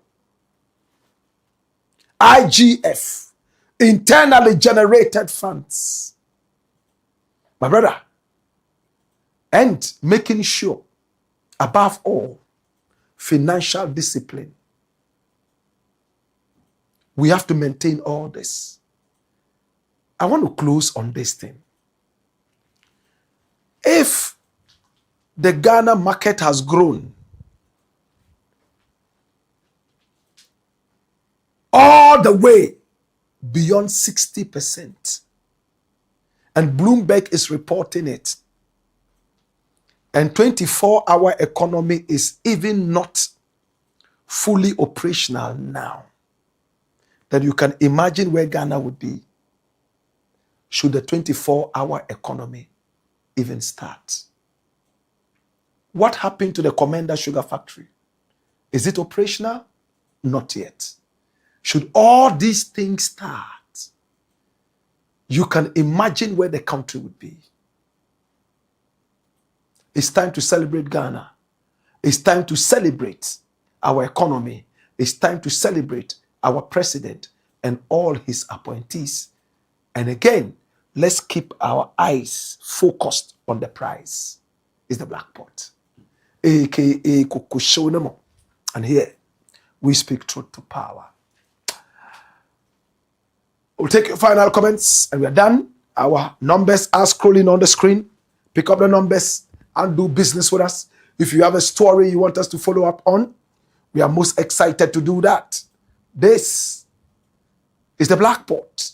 IGF, internally generated funds. My brother, and making sure, above all, financial discipline. We have to maintain all this. I want to close on this thing. If the Ghana market has grown all the way beyond 60%, and Bloomberg is reporting it, and 24-hour economy is even not fully operational now, then you can imagine where Ghana would be should the 24-hour economy even start. What happened to the Commander Sugar Factory? Is it operational? Not yet. Should all these things start, you can imagine where the country would be. It's time to celebrate Ghana. It's time to celebrate our economy. It's time to celebrate our president and all his appointees. And again, let's keep our eyes focused on the prize. It's the black pot, aka Kukushonemo. And here we speak truth to power. We'll take your final comments and we are done. Our numbers are scrolling on the screen. Pick up the numbers and do business with us. If you have a story you want us to follow up on, we are most excited to do that. This is the Blakk Pot,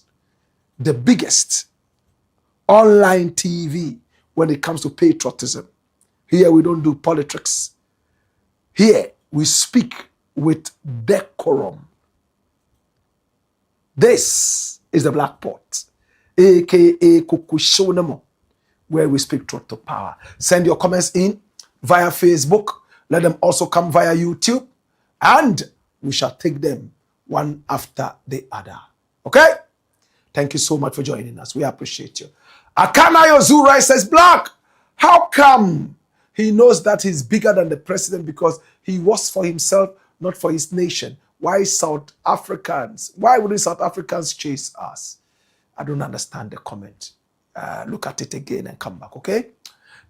the biggest online TV when it comes to patriotism. Here we don't do politics. Here we speak with decorum. This is the Blakk Pot, aka Kukushonemo, where we speak truth to power. Send your comments in via Facebook. Let them also come via YouTube. And we shall take them one after the other. Okay? Thank you so much for joining us. We appreciate you. Akana Yozurai says, Blakk, how come he knows that he's bigger than the president because he works for himself, not for his nation? Why South Africans? Why would the South Africans chase us? I don't understand the comment. Look at it again and come back, okay?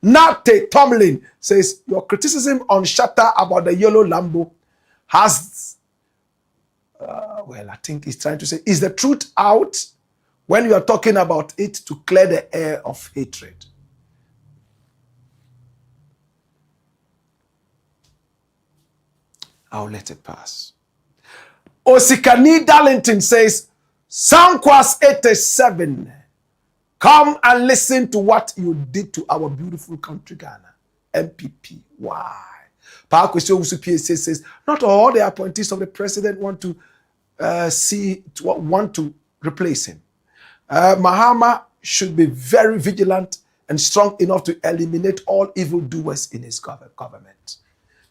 Nate Tomlin says, your criticism on Shatta about the yellow Lambo has, well, I think he's trying to say, is the truth out when you are talking about it to clear the air of hatred? I'll let it pass. Osikani Darlington says, Soundquas 87, come and listen to what you did to our beautiful country, Ghana. MPP. Why? PRAYT says, not all the appointees of the president want to want to replace him. Mahama should be very vigilant and strong enough to eliminate all evildoers in his government.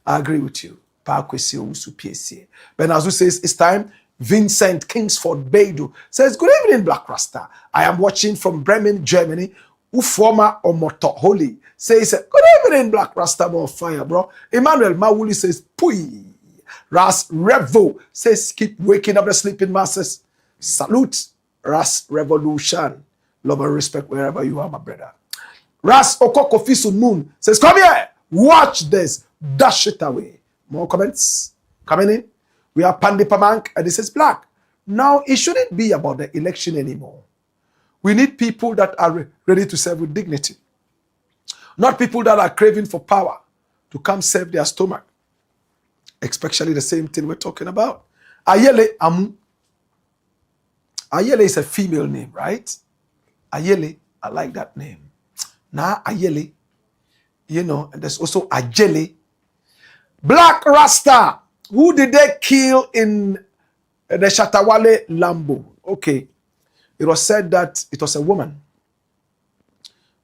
I agree with you. Benazu says, it's time. Vincent Kingsford Beidou says, good evening, Blakk Rasta. I am watching from Bremen, Germany. Ufoma Omoto Holy says, good evening, Blakk Rasta, more fire, bro. Emmanuel Mawuli says, Pui. Ras Revo says, keep waking up the sleeping masses. Salute, Ras Revolution. Love and respect wherever you are, my brother. Ras Okoko Fisu Moon says, come here, watch this, dash it away. More comments coming in. We are Pandipamank, and this is Blakk. Now, it shouldn't be about the election anymore. We need people that are ready to serve with dignity. Not people that are craving for power to come serve their stomach. Especially the same thing we're talking about. Ayele Amu. Ayele is a female name, right? Ayele, I like that name. Now, Ayele, you know, and there's also Ajele. Blakk Rasta. Who did they kill in the Shatawale Lambo? Okay. It was said that it was a woman.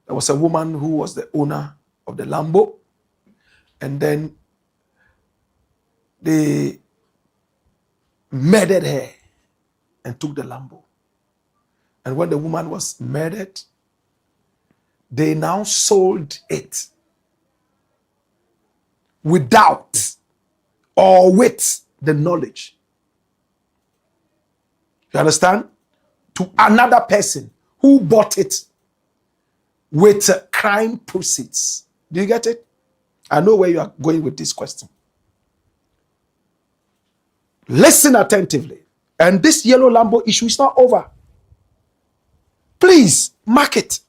There was a woman who was the owner of the Lambo. And then they murdered her and took the Lambo. And when the woman was murdered, they now sold it without or with the knowledge. You understand? To another person who bought it with crime proceeds. Do you get it? I know where you are going with this question. Listen attentively. And this yellow Lambo issue is not over. Please mark it.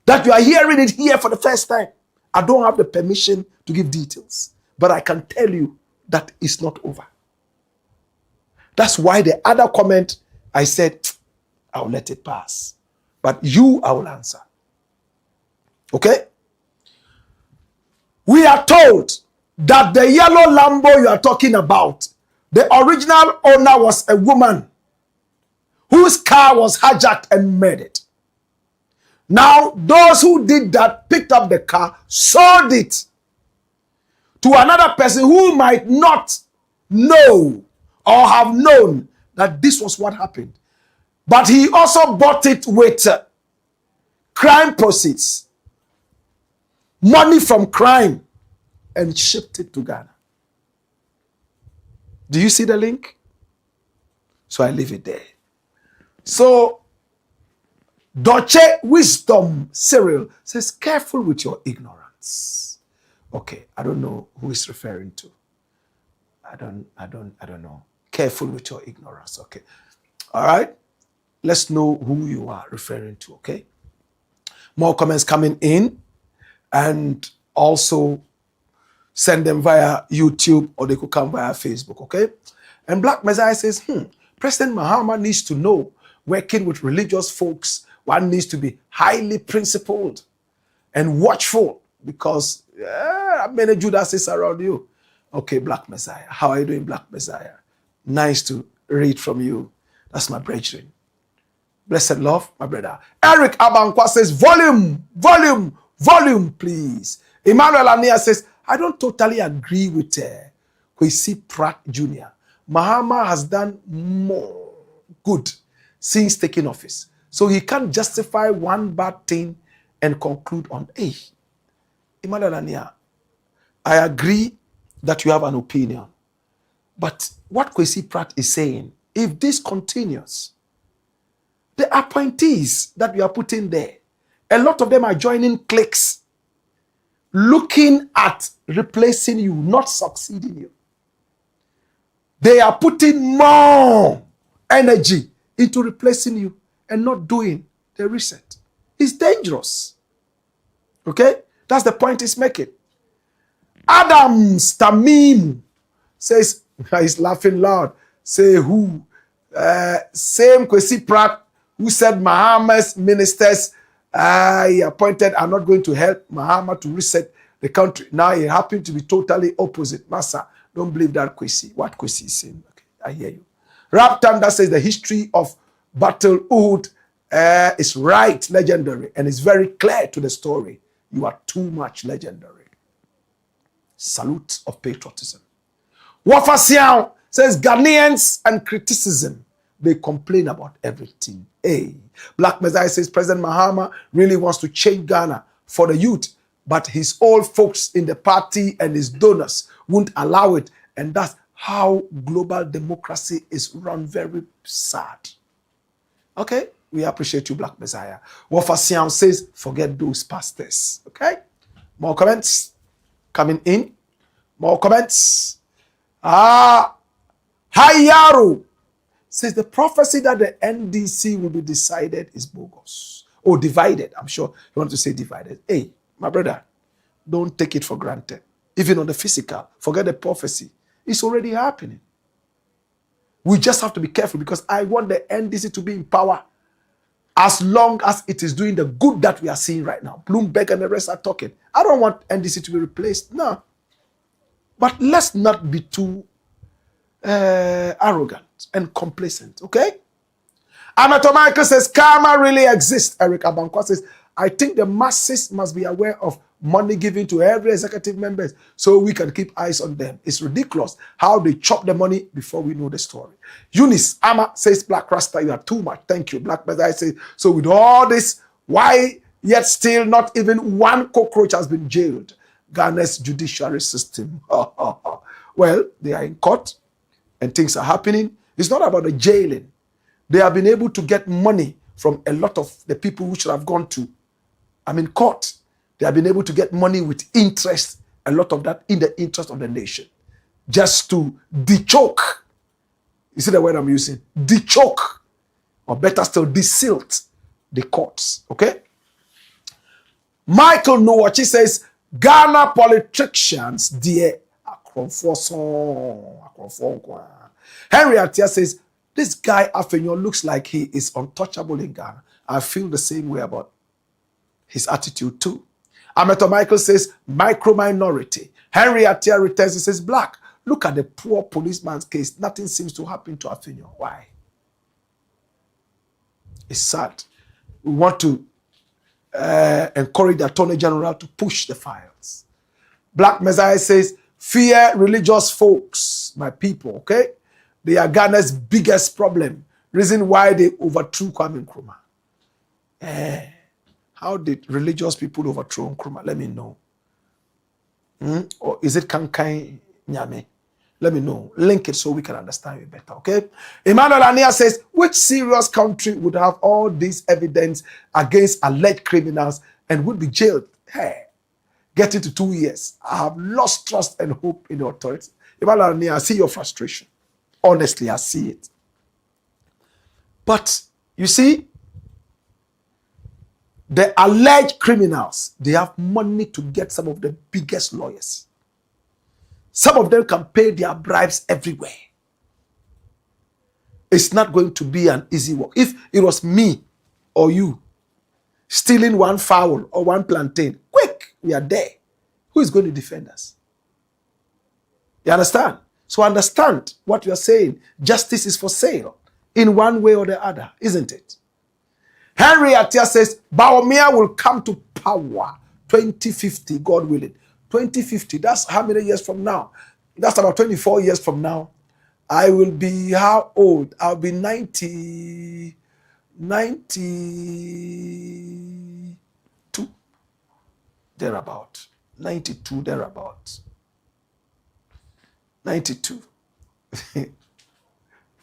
That you are hearing it here for the first time. I don't have the permission to give details. But I can tell you that it's not over. That's why the other comment, I said, I'll let it pass. But you, I will answer. Okay? We are told that the yellow Lambo you are talking about, the original owner was a woman whose car was hijacked and murdered. Now, those who did that picked up the car, sold it to another person who might not know or have known that this was what happened. But he also bought it with crime proceeds, money from crime, and shipped it to Ghana. Do you see the link? So I leave it there. So, Doche Wisdom Cyril says, careful with your ignorance. Okay, I don't know who is referring to. I don't know. Careful with your ignorance, okay? All right? Let's know who you are referring to, okay? More comments coming in, and also send them via YouTube, or they could come via Facebook, okay? And Black Messiah says, President Mahama needs to know, working with religious folks, one needs to be highly principled and watchful, because many Judases around you. Okay, Black Messiah. How are you doing, Black Messiah? Nice to read from you. That's my brethren. Blessed love, my brother. Eric Abankwa says, volume, please. Emmanuel Ania says, I don't totally agree with KWESI Pratt Jr. Mahama has done more good since taking office. So he can't justify one bad thing and conclude on A. Emmanuel Ania, I agree that you have an opinion. But what KWESI Pratt is saying, if this continues, the appointees that we are putting there, a lot of them are joining cliques, looking at replacing you, not succeeding you. They are putting more energy into replacing you and not doing the reset. It's dangerous. Okay? That's the point he's making. Adams Tamim says, he's laughing loud. Say who? Same KWESI Pratt who said MAHAMA'S ministers he appointed are not going to help Mahama to reset the country. Now he happened to be totally opposite. Massa, don't believe that KWESI. What KWESI is saying. Okay, I hear you. Rap Thunder says the history of Battle Uhud is right, legendary, and it's very clear to the story. You are too much legendary. Salute of patriotism. Wafasiao says Ghanaians and criticism, they complain about everything. Hey, Black Messiah says President Mahama really wants to change Ghana for the youth, but his old folks in the party and his donors won't allow it, and that's how global democracy is run. Very sad. Okay, we appreciate you, Black Messiah. Wafasiao says forget those pastors. Okay, more comments coming in. More comments. Hayaru says the prophecy that the NDC will be decided is bogus. Or divided. I'm sure you want to say divided. Hey, my brother, don't take it for granted. Even on the physical, forget the prophecy. It's already happening. We just have to be careful because I want the NDC to be in power as long as it is doing the good that we are seeing right now. Bloomberg and the rest are talking. I don't want NDC to be replaced. No. But let's not be too arrogant and complacent, okay? Amato Michael says, karma really exists. Eric Abankwa says, I think the masses must be aware of money given to every executive member so we can keep eyes on them. It's ridiculous how they chop the money before we know the story. Eunice Ama says, Black Rasta, you are too much. Thank you. Black Messiah says, so with all this, why yet still not even one cockroach has been jailed? Ghana's judiciary system. Well, they are in court and things are happening. It's not about the jailing. They have been able to get money from a lot of the people who should have gone to, court. They have been able to get money with interest, a lot of that in the interest of the nation. Just to de-choke. You see the word I'm using? De-choke. Or better still, de-silt the courts. Okay? Michael Nowachi says, Ghana politicians, dear. Henry Atia says, this guy Afenyo looks like he is untouchable in Ghana. I feel the same way about his attitude too. Ameto Michael says, micro minority. Henry Atia returns and says, Blakk, look at the poor policeman's case. Nothing seems to happen to Afenyo. Why? It's sad. We want to encourage the Attorney General to push the files. Black Messiah says, fear religious folks, my people, okay? They are Ghana's biggest problem. Reason why they overthrew Kwame Nkrumah. How did religious people overthrow Nkrumah? Let me know. Or is it Kankai Nyame? Let me know. Link it so we can understand it better, okay? Emmanuel Ania says, which serious country would have all this evidence against alleged criminals and would be jailed? Hey, getting to 2 years. I have lost trust and hope in the authorities. Emmanuel Ania, I see your frustration. Honestly, I see it. But, you see, the alleged criminals, they have money to get some of the biggest lawyers. Some of them can pay their bribes everywhere. It's not going to be an easy work. If it was me or you stealing one fowl or one plantain, quick, we are there. Who is going to defend us? You understand? So understand what you're saying. Justice is for sale in one way or the other, isn't it? Henry Atia says, Baumia will come to power 2050, God willing. 2050, that's how many years from now? That's about 24 years from now. I will be how old? I'll be 92, thereabout. 92, thereabout. 92.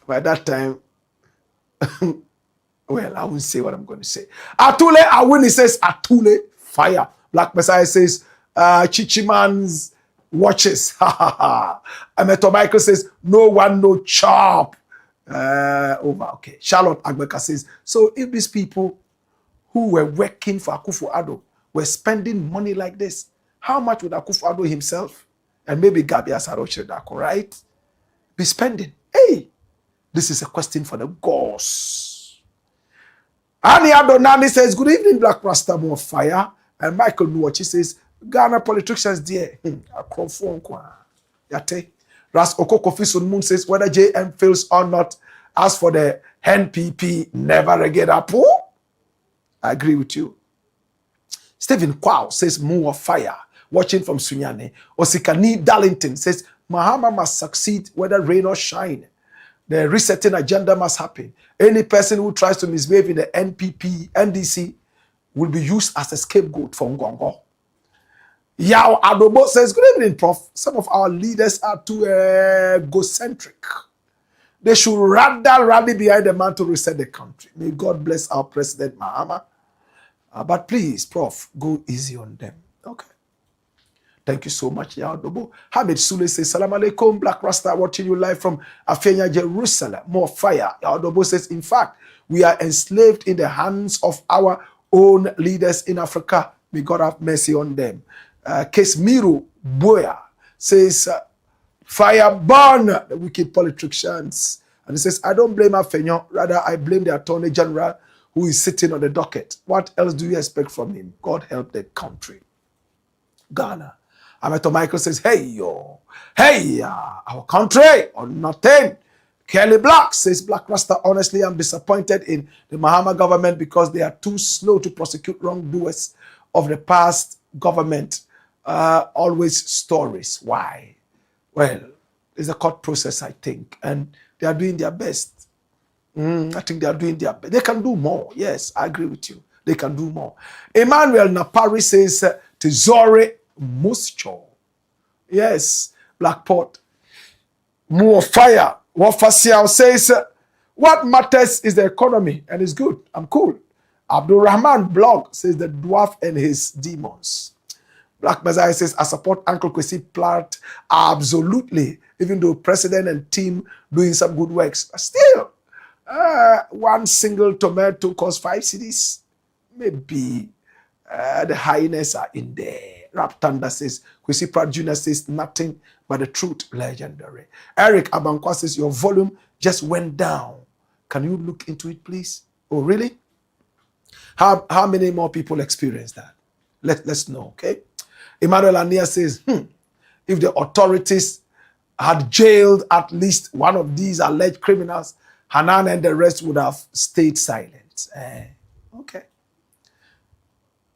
By that time, well, I won't say what I'm going to say. Atule Awini says, Atule, fire. Black Messiah says, Chichiman's watches. Ha ha ha. Ameto Michael says, no one no chop. Over. Okay. Charlotte Agbeka says, so if these people who were working for Akufo-Addo were spending money like this, how much would Akufo-Addo himself and maybe Gabi Asarochedako, right, be spending? Hey, this is a question for the gods. Ani Adonani says, good evening, Black Rasta, more fire. And Michael Nuwachi says, Ghana politicians dear. Yate. Ras Okokofi Sun Moon says, whether JM fails or not, as for the NPP, never again up. I agree with you. Stephen Kwao says, more fire. Watching from Sunyane. Osikani Darlington says, Mahama must succeed whether rain or shine. The resetting agenda must happen. Any person who tries to misbehave in the NPP, NDC, will be used as a scapegoat for Ngongo. Yao Adobo says, good evening, Prof. Some of our leaders are too egocentric. They should rather rally behind the man to reset the country. May God bless our President Mahama. But please, Prof, go easy on them. Okay. Thank you so much, Yao Adobo. Hamid Sule says, Salam alaikum, Black Rasta, watching you live from Afenya, Jerusalem. More fire. Yao Adobo says, in fact, we are enslaved in the hands of our own leaders in Africa. May God have mercy on them. Kesmiru Boya says, fire burn the wicked politicians. And he says, I don't blame Afenyo, rather I blame the Attorney General who is sitting on the docket. What else do you expect from him? God help the country. Ghana. Ameto Michael says, hey, our country or nothing. Kelly Blakk says, Black Rasta, honestly, I'm disappointed in the Mahama government because they are too slow to prosecute wrongdoers of the past government. Always stories. Why? Well, it's a court process, I think, and they are doing their best. I think they are doing their best. They can do more. Yes, I agree with you. They can do more. Emmanuel Napari says, Tizore Muscho. Yes, Blackport. More fire. Wafasiao says, what matters is the economy, and it's good. I'm cool. Abdul Rahman Blog says, the dwarf and his demons. Black Messiah says, I support Uncle KWESI plot absolutely, even though president and team doing some good works. But still, one single tomato costs 5 cedis. Maybe the highness are in there. Rap Thunder says, KWESI Pratt Jr. says, nothing but the truth, legendary. Eric Abankwa says, your volume just went down. Can you look into it, please? Oh, really? How many more people experience that? Let's know, okay? Emmanuel Ania says, if the authorities had jailed at least one of these alleged criminals, Hanan and the rest would have stayed silent. Okay.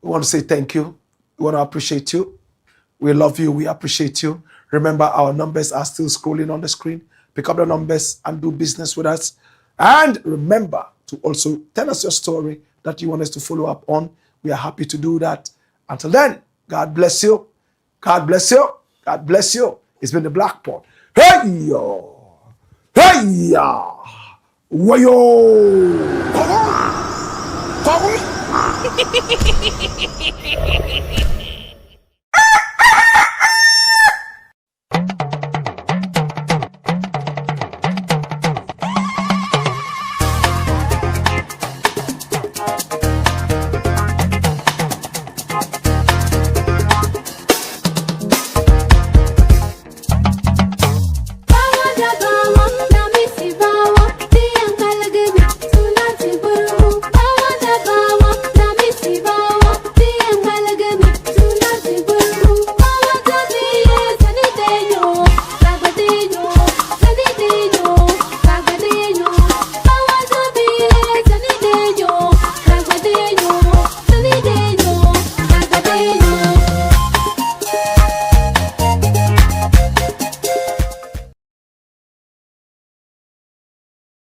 We want to say thank you. We want to appreciate you. We love you. We appreciate you. Remember, our numbers are still scrolling on the screen. Pick up the numbers and do business with us. And remember to also tell us your story that you want us to follow up on. We are happy to do that. Until then, God bless you. God bless you. God bless you. It's been the Black Pod. Hey yo. Hey ya. Wayo.